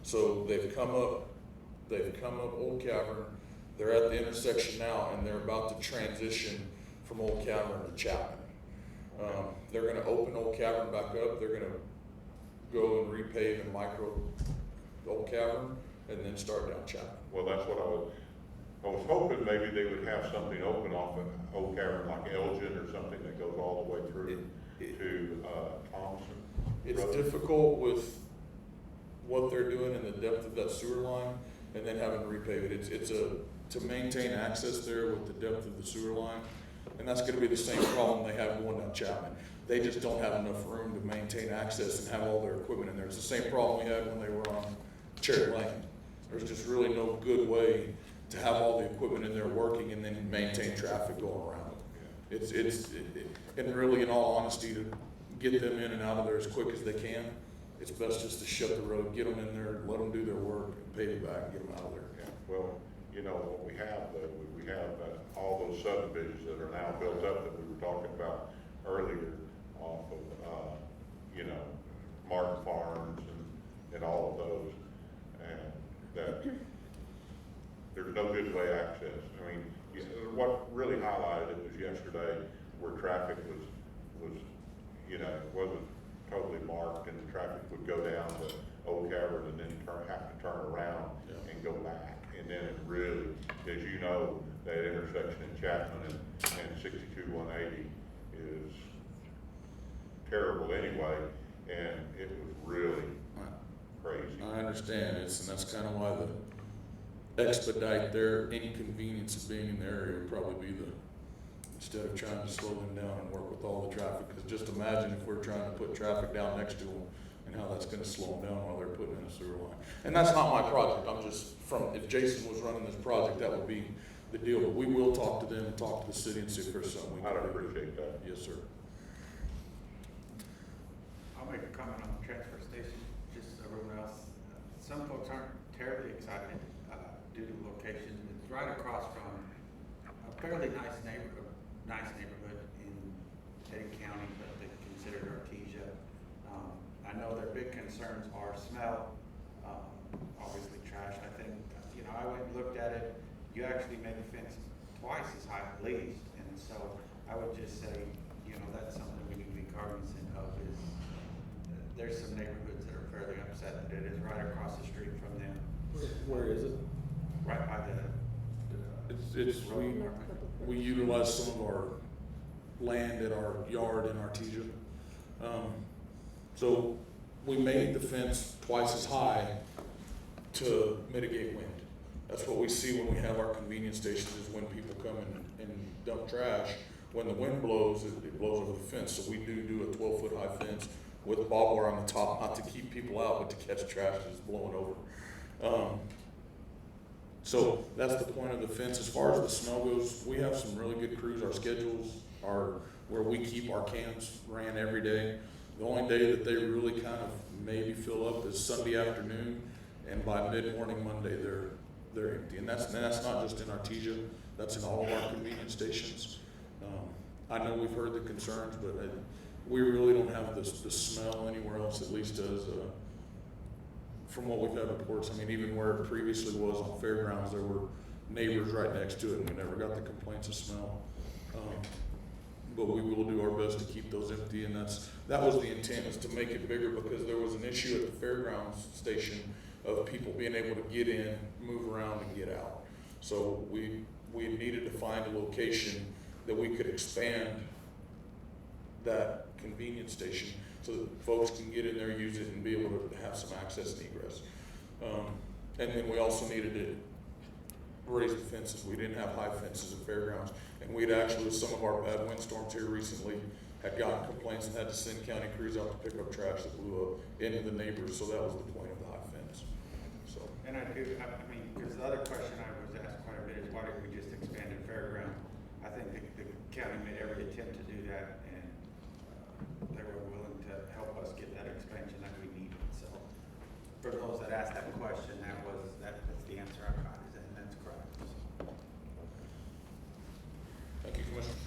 [SPEAKER 9] So they've come up Old Cavern, they're at the intersection now, and they're about to transition from Old Cavern to Chapman. They're gonna open Old Cavern back up, they're gonna go and repave and micro Old Cavern, and then start down Chapman.
[SPEAKER 4] Well, that's what I was hoping maybe they would have something open off of Oak Cavern, like Elgin or something that goes all the way through to Thompson.
[SPEAKER 9] It's
[SPEAKER 4] Road.
[SPEAKER 9] difficult with what they're doing and the depth of that sewer line, and then having to repave it. It's to maintain access there with the depth of the sewer line, and that's gonna be the same problem they have going down Chapman. They just don't have enough room to maintain access and have all their equipment in there. It's the same problem we had when they were on Cherry Lane. There's just really no good way to have all the equipment in there working and then maintain traffic going around. And really, in all honesty, to get them in and out of there as quick as they can, it's best just to shut the road, get them in there, let them do their work, and pay it back, and get them out of there.
[SPEAKER 4] Yeah, well, you know, what we have, we have all those subdivisions that are now built up that we were talking about earlier off of, you know, Martin Farms and all of those. And that there's no good way access. I mean, what really highlighted it was yesterday where traffic was, you know, wasn't totally marked, and the traffic would go down to Old Cavern and then have to turn around and go back. And then it really, as you know, that intersection in Chapman and 62-180 is terrible anyway, and it was really crazy.
[SPEAKER 9] I understand, and that's kind of why the expedite their inconvenience of being in the area would probably be instead of trying to slow them down and work with all the traffic, because just imagine if we're trying to put traffic down next to them and how that's gonna slow them down while they're putting in a sewer line. And that's not my project, I'm just if Jason was running this project, that would be the deal, but we will talk to them and talk to the city and see if there's something we can do.
[SPEAKER 4] I'd appreciate that.
[SPEAKER 9] Yes, sir.
[SPEAKER 8] I'll make a comment on the transfer station, just so everyone else. Some folks aren't terribly excited due to location. It's right across from a fairly nice neighborhood in Eddy County, but they considered Artesia. I know their big concerns are smell, obviously trash. I think, you know, I went and looked at it. You actually made the fence twice as high at least, and so I would just say, you know, that's something we need to be cognizant of. Is there's some neighborhoods that are fairly upset that it is right across the street from them.
[SPEAKER 3] Where is it?
[SPEAKER 8] Right by
[SPEAKER 9] We utilize some of our land at our yard in Artesia. So we made the fence twice as high to mitigate wind. That's what we see when we have our convenience stations, is when people come and dump trash. When the wind blows, it blows over the fence. So we do a 12-foot high fence with barbed wire on the top, not to keep people out, but to catch trash that's blowing over. So that's the point of the fence. As far as the snow goes, we have some really good crews. Our schedules are where we keep our cans ran every day. The only day that they really kind of maybe fill up is Sunday afternoon, and by mid-morning Monday they're empty. And that's not just in Artesia, that's in all of our convenience stations. I know we've heard the concerns, but we really don't have the smell anywhere else, at least as from what we've had reports. I mean, even where it previously was on Fairgrounds, there were neighbors right next to it, and we never got the complaints of smell. but we will do our best to keep those empty, and that was the intent, is to make it bigger, because there was an issue at the fairgrounds station of people being able to get in, move around, and get out. So we needed to find a location that we could expand that convenience station so that folks can get in there, use it, and be able to have some access and egress. And then we also needed to raise the fences. We didn't have high fences at fairgrounds. And we'd actually, with some of our bad windstorms here recently, had gotten complaints and had to send county crews out to pick up trash that blew up into the neighbors. So that was the point of the high fence. So.
[SPEAKER 8] And I mean, because the other question I was asked quite a bit is why did we just expand the fairground? I think the county made every attempt to do that, and they were willing to help us get that expansion that we needed. So for those that asked that question, that's the answer I got, and that's correct.
[SPEAKER 9] Thank you, Commissioner.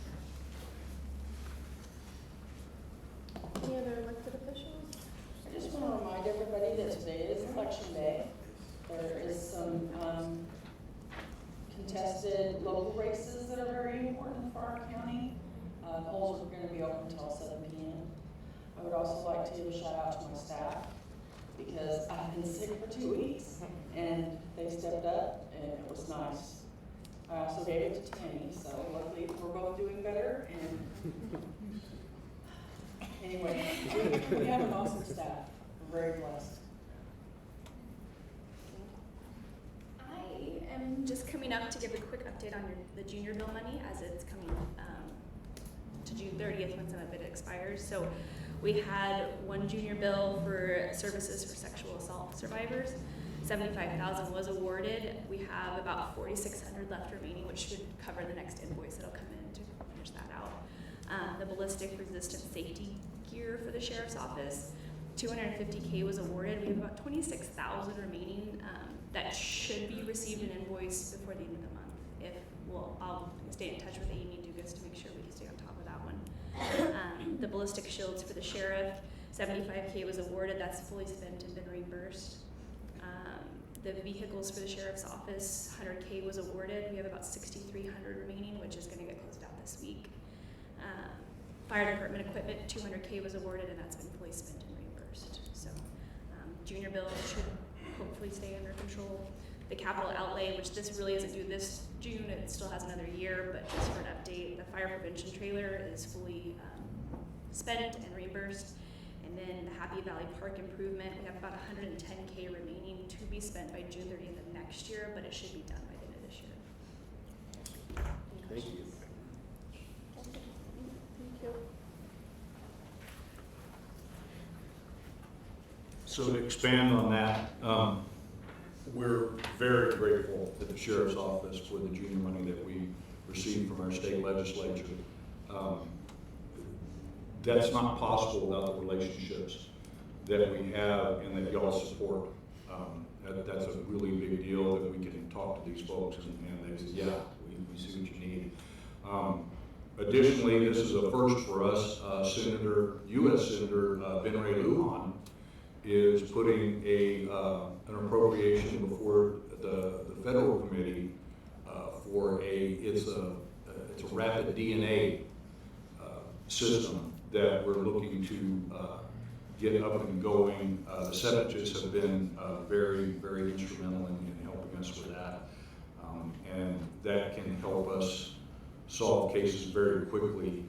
[SPEAKER 1] Any other elected officials?
[SPEAKER 13] I just want to remind everybody that today is election day. There is some contested local races that are very important for our county. Polls are going to be open until 7 p.m. I would also like to give a shout out to my staff, because I've been sick for 2 weeks and they stepped up and it was nice. I also gave it to Tammy, so luckily we're both doing better. And anyway, we have an awesome staff. We're very blessed.
[SPEAKER 11] I am just coming up to give a quick update on the junior bill money, as it's coming to June 30th when some of it expires. So we had one junior bill for services for sexual assault survivors. $75,000 was awarded. We have about $4,600 left remaining, which should cover the next invoice that'll come in to finish that out. The ballistic resistant safety gear for the sheriff's office, $250K was awarded. We have about $26,000 remaining that should be received an invoice before the end of the month. I'll stay in touch with AED Dugas to make sure we can stay on top of that one. The ballistic shields for the sheriff, $75K was awarded. That's fully spent and been reimbursed. The vehicles for the sheriff's office, $100K was awarded. We have about $6,300 remaining, which is going to get closed out this week. Fire department equipment, $200K was awarded, and that's been fully spent and reimbursed. So junior bill should hopefully stay under control. The capital outlay, which this really isn't due this June, it still has another year, but just for an update, the fire prevention trailer is fully spent and reimbursed. And then the Happy Valley Park improvement, we have about $110K remaining to be spent by June 30th of next year, but it should be done by the end of this year.
[SPEAKER 3] Thank you.
[SPEAKER 1] Thank you.
[SPEAKER 14] So to expand on that, we're very grateful at the Sheriff's Office for the junior money that we received from our state legislature. That's not possible without the relationships that we have and that y'all support. That's a really big deal that we can talk to these folks and they say, yeah, we see what you need. Additionally, this is a first for us. U.S. Senator Ben Ray Lujan is putting an appropriation before the federal committee for it's a rapid DNA system that we're looking to get up and going. The Senatorists have been very, very instrumental in helping us with that. And that can help us solve cases very quickly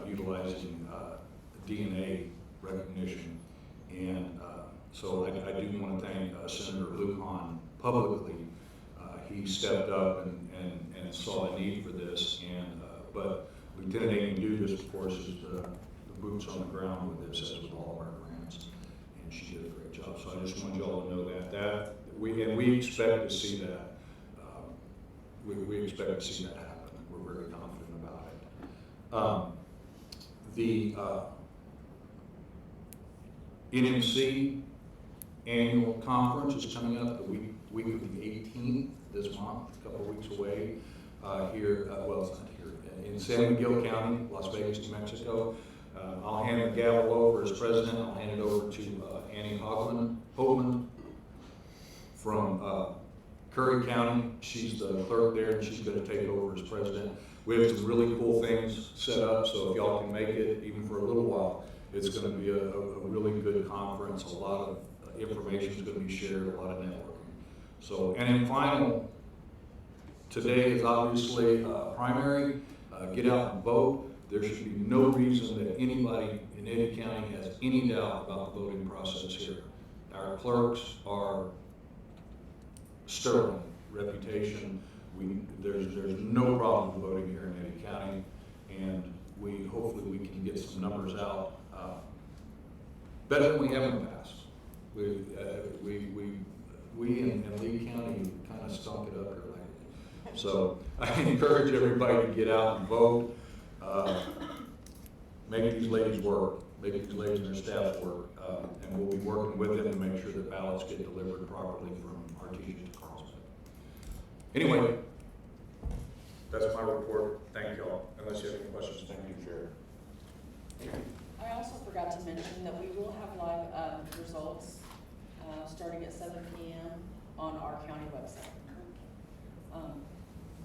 [SPEAKER 14] utilizing DNA recognition. And so I do want to thank Senator Lujan publicly. He stepped up and saw a need for this. But Lieutenant Amy Dugas, of course, is the boots on the ground with this, as with all of our grants, and she did a great job. So I just want y'all to know that we expect to see that. We expect to see that happen. We're very confident about it. The NMC annual conference is coming up the week of the 18th this month, a couple of weeks away. Here, well, it's not here, in San Miguel County, Las Vegas, New Mexico. I'll hand the gavel over as president. I'll hand it over to Annie Hoagland from Curry County. She's the clerk there, and she's gonna take over as president. We have some really cool things set up, so if y'all can make it, even for a little while, it's gonna be a really good conference. A lot of information is gonna be shared, a lot of networking. So, and in final, today is obviously primary. Get out and vote. There should be no reason that anybody in Eddy County has any doubt about the voting process here. Our clerks are sterling reputation. There's no problem with voting here in Eddy County, and hopefully we can get some numbers out better than we have in the past. We in Lee County kind of stunk it up here lately. So I encourage everybody to get out and vote. Make these ladies work. Make these ladies and their staff work. And we'll be working with them to make sure that ballots get delivered properly from Artesia to Carlsbad. Anyway, that's my report. Thank y'all. Unless you have any questions, thank you, Chair.
[SPEAKER 13] I also forgot to mention that we will have live results starting at 7 p.m. on our county website.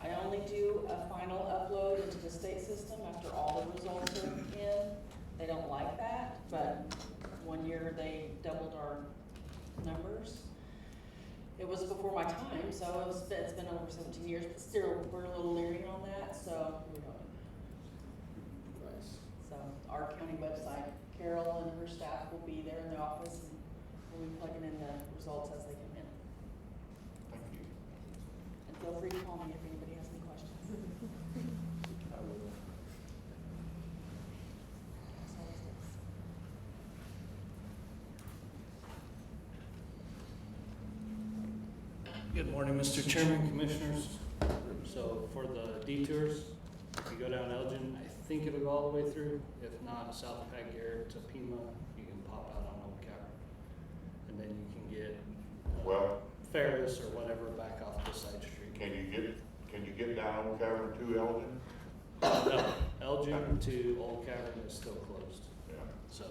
[SPEAKER 13] I only do a final upload into the state system after all the results are in. They don't like that, but one year they doubled our numbers. It was before my time, so it's been over 17 years, but still we're a little leery on that, so we're doing it.
[SPEAKER 3] Nice.
[SPEAKER 13] So our county website, Carol and her staff will be there in the office, and we'll be plugging in the results as they come in.
[SPEAKER 4] Thank you.
[SPEAKER 13] And feel free to call me if anybody has any questions.
[SPEAKER 4] I will.
[SPEAKER 17] Good morning, Mr. Chairman, Commissioners. So for the detours, if you go down Elgin, I think it'll go all the way through. If not, South Pat Garrett to Pima, you can pop out on Old Cavern. And then you can get
[SPEAKER 4] Well,
[SPEAKER 17] Ferris or whatever back off the side street.
[SPEAKER 4] can you get down Old Cavern to Elgin?
[SPEAKER 17] No, Elgin to Old Cavern is still closed.
[SPEAKER 4] Yeah.
[SPEAKER 17] So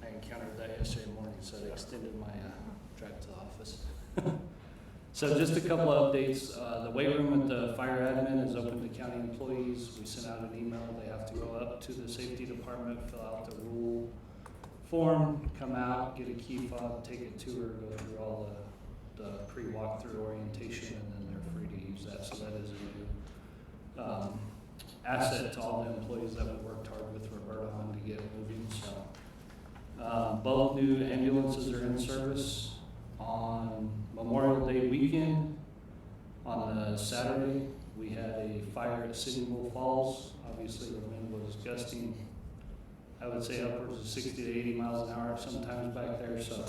[SPEAKER 17] I encountered that yesterday morning, so they extended my drive to the office. So just a couple of updates. The weight room at the fire admin is open to county employees. We sent out an email. They have to go up to the safety department, fill out the rule form, come out, get a key fob, take a tour, go through all the pre-walkthrough orientation, and then they're free to use that. So that is a new asset to all the employees that we worked hard with Roberta on to get moving. So both new ambulances are in service on Memorial Day weekend. On the Saturday, we had a fire at City Wolf Falls. Obviously, the wind was gusting, I would say upwards of 60 to 80 miles an hour sometimes back there. So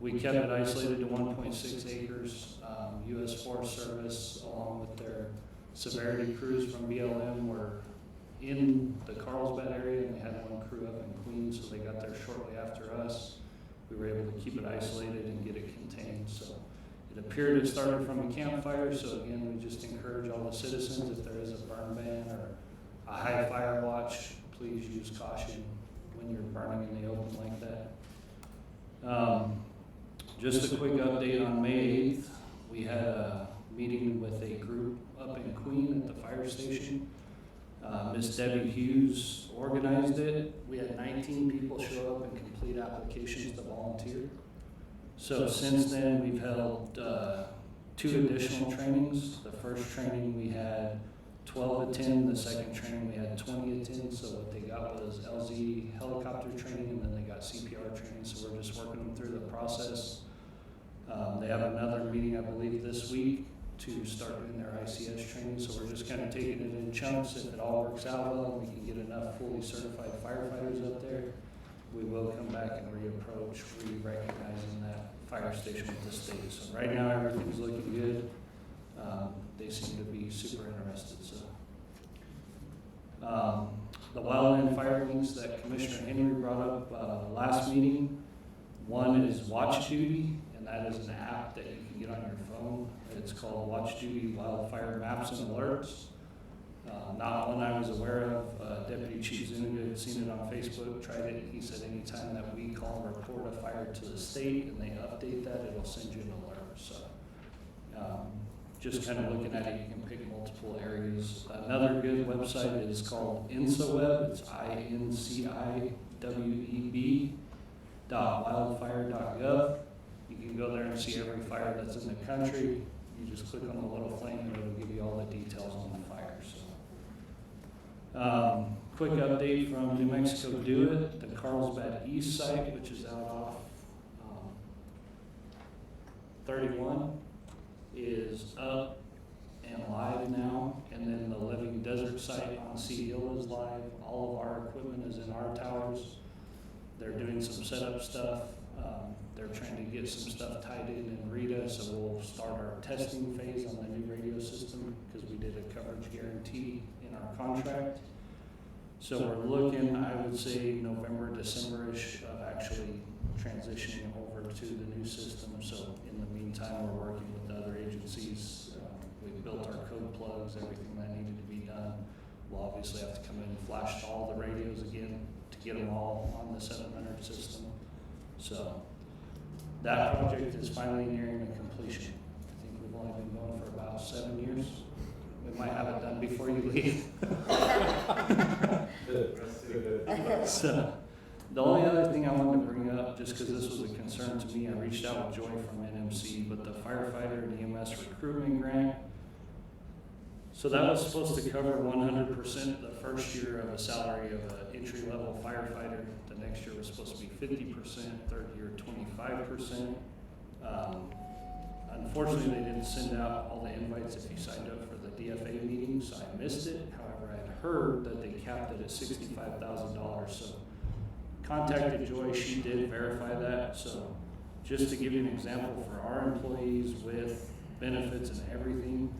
[SPEAKER 17] we kept it isolated to 1.6 acres. U.S. Forest Service, along with their severity crews from BLM, were in the Carlsbad area, and they had one crew up in Queens, so they got there shortly after us. We were able to keep it isolated and get it contained. So it appeared it started from a campfire. So again, we just encourage all the citizens, if there is a burn ban or a high fire watch, please use caution when you're burning in the open like that. Just a quick update on May 8th. We had a meeting with a group up in Queen at the fire station. Miss Debbie Hughes organized it. We had 19 people show up and complete applications to volunteer. So since then, we've held 2 additional trainings. The first training we had 12 attend, the second training we had 20 attend. So what they got was LZ helicopter training, and then they got CPR training. So we're just working them through the process. They have another meeting, I believe, this week to start doing their ICS training. So we're just kind of taking it in chunks. If it all works out well and we can get enough fully certified firefighters up there, we will come back and reapproach, re-recognizing that fire station with the state. So right now, everything's looking good. They seem to be super interested. So the wildland fire links that Commissioner Henry brought up last meeting, one is Watch Duty, and that is an app that you can get on your phone. It's called Watch Duty Wildfire Maps and Alerts. Not one I was aware of. Deputy Chief Zuniga had seen it on Facebook, tried it. He said anytime that we call and report a fire to the state and they update that, it'll send you an alert. So just kind of looking at it, you can pick multiple areas. Another good website is called INCIWeb. It's INCIWEB.wildfire.gov. You can go there and see every fire that's in the country. You just click on the little flame and it'll give you all the details on the fire. So, quick update from New Mexico Do It. The Carlsbad East site, which is out off 31, is up and live now. And then the Living Desert site on Sea Hill is live. All of our equipment is in our towers. They're doing some setup stuff. They're trying to get some stuff tied in Rita, so we'll start our testing phase on the new radio system because we did a coverage guarantee in our contract. So we're looking, I would say, November, December-ish of actually transitioning over to the new system. So in the meantime, we're working with the other agencies. We've built our code plugs, everything that needed to be done. We'll obviously have to come in and flash all the radios again to get them all on the 700 system. So that project is finally nearing a completion. I think we've only been going for about 7 years. We might have it done before you leave. So, the only other thing I wanted to bring up, just because this was a concern to me, I reached out with Joy from NMC, but the firefighter and EMS recruitment grant. So that was supposed to cover 100% the first year of a salary of an entry-level firefighter. The next year was supposed to be 50%, third year 25%. Unfortunately, they didn't send out all the invites if you signed up for the DFA meeting, so I missed it. However, I had heard that they capped it at $65,000. So contacted Joy, she did verify that. So just to give you an example for our employees with benefits and everything,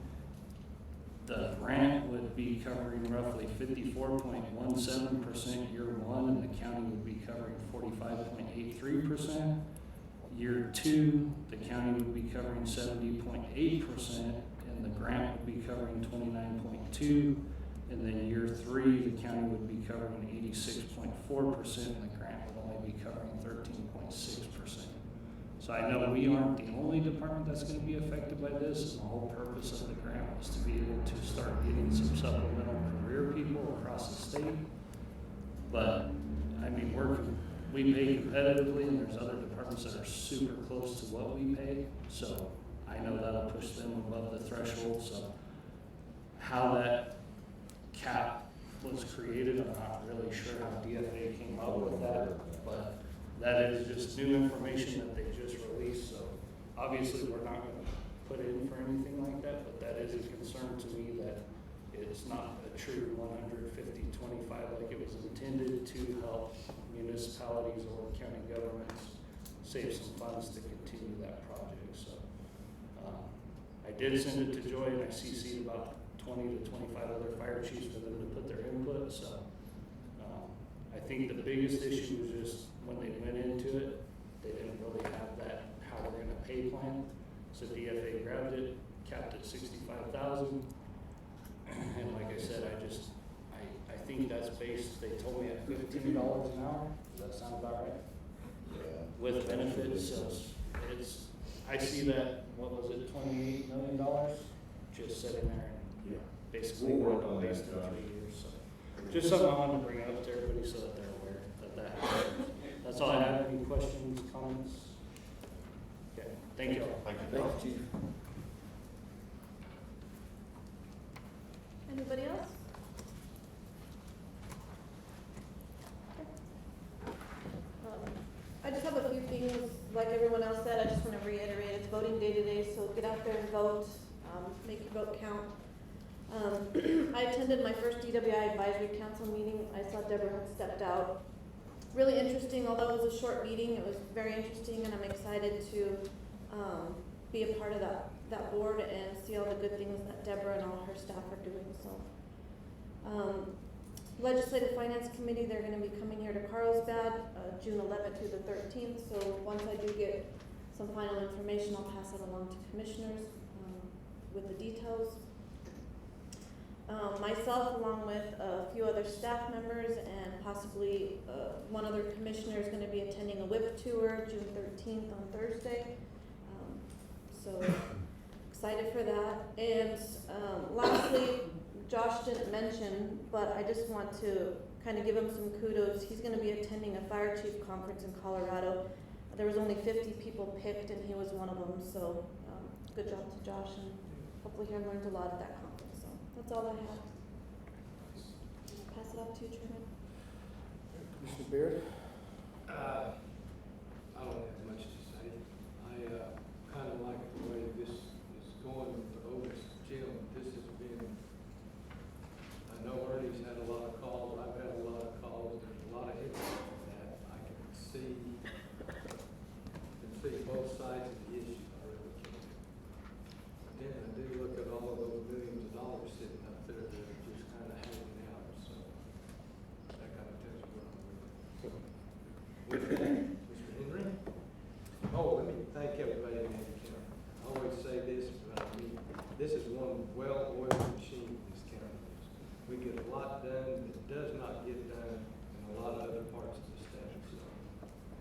[SPEAKER 17] the grant would be covering roughly 54.17% year one, and the county would be covering 45.83%. Year two, the county would be covering 70.8%, and the grant would be covering 29.2%. And then year three, the county would be covering 86.4%, and the grant would only be covering 13.6%. So I know we aren't the only department that's going to be affected by this, and the whole purpose of the grant was to be able to start getting some supplemental career people across the state. But I mean, we pay competitively, and there's other departments that are super close to what we pay. So I know that'll push them above the threshold. So how that cap was created, I'm not really sure how DFA came up with that, but that is just new information that they just released. So obviously we're not going to put in for anything like that, but that is a concern to me that it's not a true 150-25 like it was intended to help municipalities or county governments save some funds to continue that project. So I did send it to Joy, and I CC'd about 20 to 25 other fire chiefs for them to put their input. So I think the biggest issue was just when they went into it, they didn't really have that how we're going to pay plan. So DFA grabbed it, capped at 65,000, and like I said, I think that's based. They told me at $15 an hour. Does that sound about right?
[SPEAKER 7] Yeah.
[SPEAKER 17] With benefits, so it's I see that. What was it? $28 million just sitting there.
[SPEAKER 14] Yeah.
[SPEAKER 17] Basically
[SPEAKER 14] We'll
[SPEAKER 17] going
[SPEAKER 14] work on
[SPEAKER 17] to waste in
[SPEAKER 14] that,
[SPEAKER 17] 3 years. So just something I wanted to bring up to everybody so that they're aware that happens. That's all I have. Any questions, comments? Okay, thank you all.
[SPEAKER 4] Thank you.
[SPEAKER 3] Thank you, Chief.
[SPEAKER 1] Anybody else? I just have a few things, like everyone else said, I just want to reiterate, it's voting day today, so get out there and vote, make your vote count. I attended my first DWI Advisory Council meeting. I saw Deborah had stepped out. Really interesting, although it was a short meeting, it was very interesting, and I'm excited to be a part of that board and see all the good things that Deborah and all her staff are doing. So, Legislative Finance Committee, they're going to be coming here to Carlsbad June 11th through the 13th. So once I do get some final information, I'll pass it along to commissioners with the details. Myself, along with a few other staff members and possibly one other commissioner, is going to be attending a WHIP tour June 13th on Thursday. So excited for that. And lastly, Josh didn't mention, but I just want to kind of give him some kudos. He's going to be attending a fire chief conference in Colorado. There was only 50 people picked, and he was one of them. So good job to Josh, and hopefully he learns a lot at that conference. So that's all I have. Pass it off to you, Chairman.
[SPEAKER 3] Commissioner Beard?
[SPEAKER 15] I don't have much to say. I kind of like the way this is going with the Otis Gym. This has been, I know Ernie's had a lot of calls, I've had a lot of calls, there's a lot of interest in that. I can see both sides of the issue, I really can. Then I do look at all of those millions of dollars sitting up there that are just kind of hanging out, so that kind of tells you what I'm doing. With that, Mr. Henry? Oh, let me thank everybody in Eddy County. I always say this, but I mean, this is one well-oiled machine, this county is. We get a lot done that does not get done in a lot of other parts of the state, so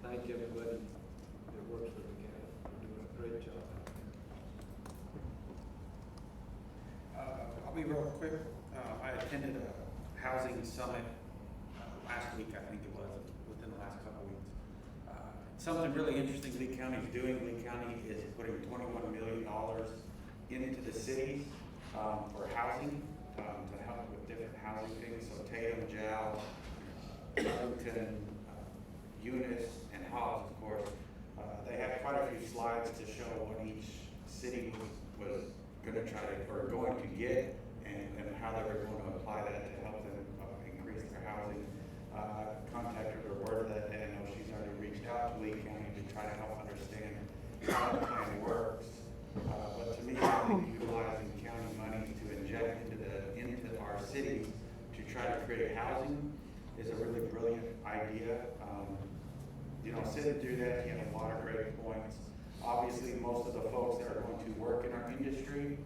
[SPEAKER 15] thank everybody that works for the county. You're doing a great job out there.
[SPEAKER 8] I'll be real quick. I attended a housing summit last week, I think it was, within the last couple of weeks. Something really interesting Lee County is doing. Lee County is putting $21 million into the city for housing, to help with different housing things. So Tatum, Jow, Arlington, Eunice, and Hobbs, of course. They had quite a few slides to show what each city was going to try to, or going to get, and how they were going to apply that to help them increase their housing. Contacted Roberta that day. I know she's already reached out to Lee County to try to help understand how the plan works. But to me, I think utilizing county money to inject into our cities to try to create housing is a really brilliant idea. Sitting through that, he had a lot of great points. Obviously, most of the folks that are going to work in our industry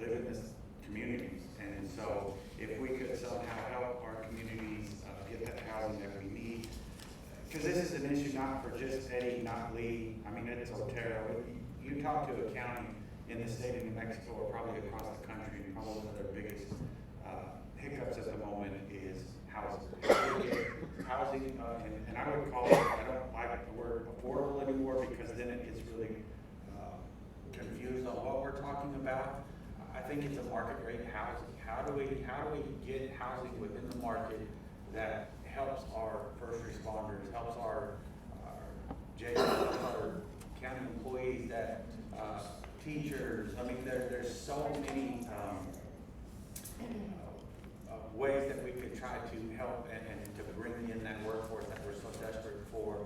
[SPEAKER 8] live in this communities, and so if we could somehow help our communities get that housing that we need, because this is an issue not for just Eddy, not Lee. I mean, it's Otero. You talk to a county in the state of New Mexico, or probably across the country, and probably one of their biggest hiccups at the moment is housing. Housing, and I would call it, I don't like the word affordable anymore, because then it gets really confused on what we're talking about. I think it's a market rate housing. How do we get housing within the market that helps our first responders, helps our jails, helps our county employees, that teachers. I mean, there's so many ways that we could try to help and to bring in that workforce that we're so desperate for,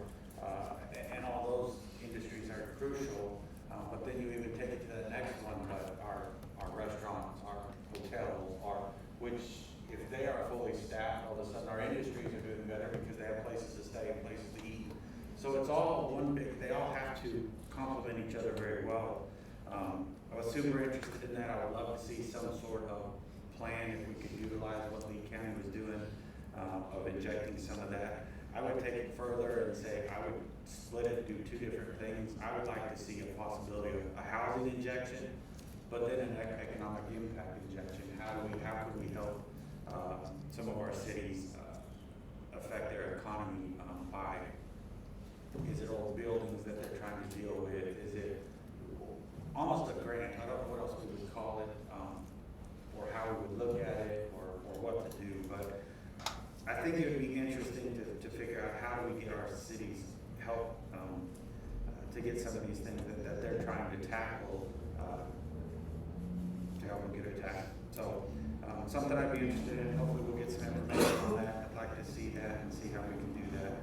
[SPEAKER 8] and all those industries are crucial. But then you even take it to the next one, our restaurants, our hotels, which if they are fully staffed, all of a sudden our industries are doing better because they have places to stay and places to eat. So it's all one big, they all have to complement each other very well. I was super interested in that. I would love to see some sort of plan if we could utilize what Lee County was doing, of injecting some of that. I would take it further and say I would split it, do two different things. I would like to see a possibility of a housing injection, but then an economic impact injection. How could we help some of our cities affect their economy by, is it old buildings that they're trying to deal with? Is it almost a grant? I don't know what else we would call it, or how we would look at it, or what to do. But I think it would be interesting to figure out how do we get our cities help to get some of these things that they're trying to tackle, to help them get attacked. So something I'd be interested in. Hopefully we'll get some information on that. I'd like to see that and see how we can do that.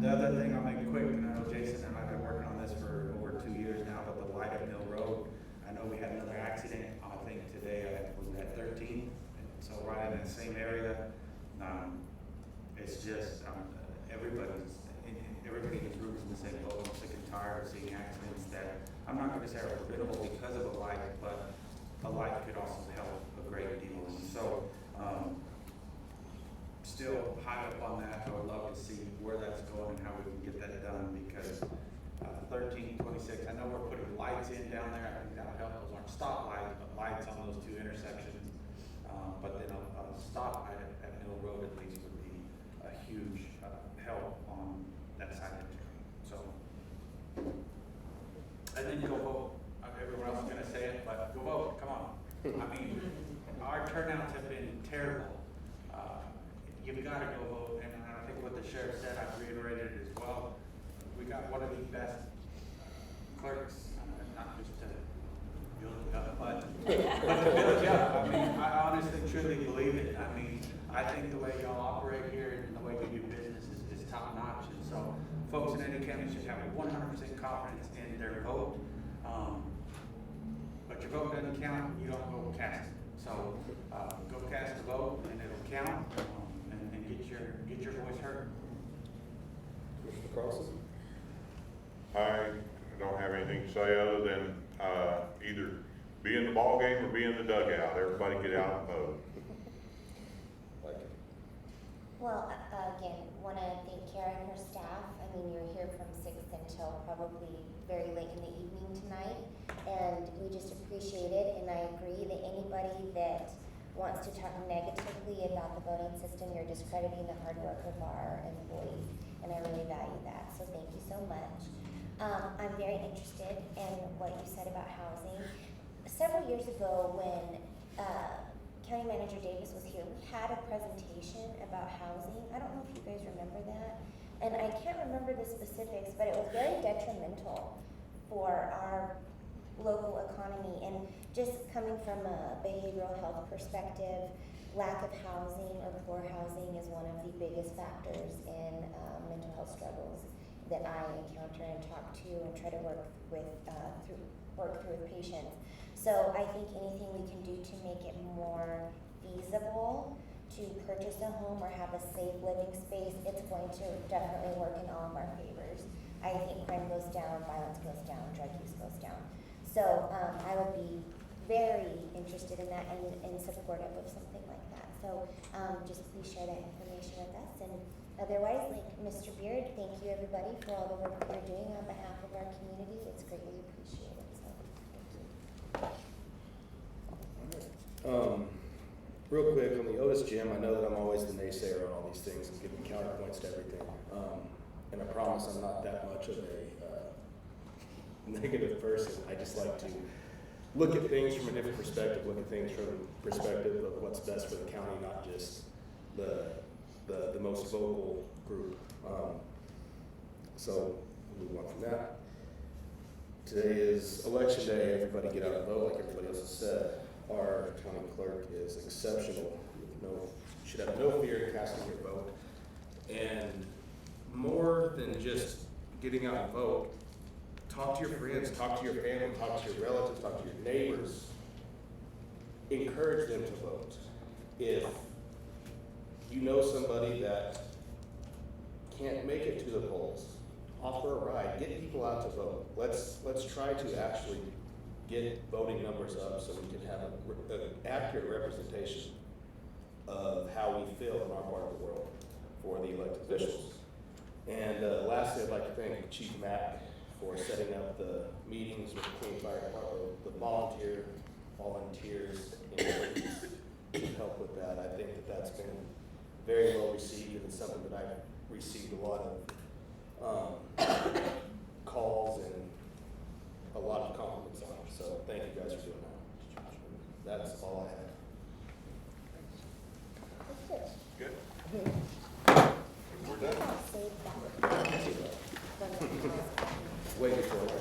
[SPEAKER 8] The other thing, I'll make it quick, and I know Jason and I have been working on this for over 2 years now, but the light at Mill Road, I know we had another accident, I think today, was at 13, so right in that same area. It's just, everybody in this room is in the same boat. I'm sick and tired of seeing accidents that, I'm not gonna say are preventable because of a light, but a light could also help a great deal. And so, still high up on that. I would love to see where that's going and how we can get that done, because 1326, I know we're putting lights in down there, I think that'll help. Those aren't stoplights, but lights on those two intersections. But then a stoplight at Mill Road at least would be a huge help on that side of the town. So, and then go vote. Everyone else is gonna say it, but go vote, come on. I mean, our turnouts have been terrible. You've gotta go vote, and I think what the sheriff said, I've reiterated it as well. We got one of the best clerks, not just to build it up, but to build it up. I mean, I honestly, truly believe it. I mean, I think the way y'all operate here and the way we do business is top notch. And so folks in Eddy County should have 100% confidence in their vote. But your vote doesn't count, you don't go cast it. So, go cast the vote and it'll count, and get your voice heard.
[SPEAKER 3] Commissioner Carlson?
[SPEAKER 4] I don't have anything to say other than, either be in the ball game or be in the dugout. Everybody get out and vote.
[SPEAKER 3] Like it.
[SPEAKER 10] Well, again, want to thank Kara and her staff. I mean, you're here from 6 until probably very late in the evening tonight, and we just appreciate it. And I agree that anybody that wants to talk negatively about the voting system, you're discrediting the hard work of our employees, and I really value that. So thank you so much. I'm very interested in what you said about housing. Several years ago, when County Manager Davis was here, we had a presentation about housing. I don't know if you guys remember that. And I can't remember the specifics, but it was very detrimental for our local economy. And just coming from a behavioral health perspective, lack of housing or poor housing is one of the biggest factors in mental health struggles that I encounter and talk to and try to work through with patients. So I think anything we can do to make it more feasible to purchase a home or have a safe living space, it's going to definitely work in all of our favors. I think crime goes down, violence goes down, drug use goes down. So I would be very interested in that and supportive of something like that. So just please share that information with us. And otherwise, like Mr. Beard, thank you everybody for all the work that you're doing on behalf of our community. It's greatly appreciated. So thank you.
[SPEAKER 3] Real quick, on the Otis Gym, I know that I'm always the naysayer on all these things and giving counterpoints to everything. And I promise I'm not that much of a negative person. I just like to look at things from a different perspective, look at things from the perspective of what's best for the county, not just the most vocal group. So we'll move on from that. Today is election day. Everybody get out and vote, like everybody else has said. Our county clerk is exceptional. Should have no fear in casting your vote. And more than just getting out and vote, talk to your friends, talk to your family, talk to your relatives, talk to your neighbors. Encourage them to vote. If you know somebody that can't make it to the polls, offer a ride, get people out to vote. Let's try to actually get voting numbers up so we can have an accurate representation of how we feel in our part of the world for the elected officials. And lastly, I'd like to thank Chief Mack for setting up the meetings with the Queen Fire Department, the volunteers to help with that. I think that that's been very well received, and it's something that I've received a lot of calls and a lot of compliments on. So thank you guys for doing that. That's all I have.
[SPEAKER 4] Good. We're done.
[SPEAKER 10] Save that.
[SPEAKER 3] Way before.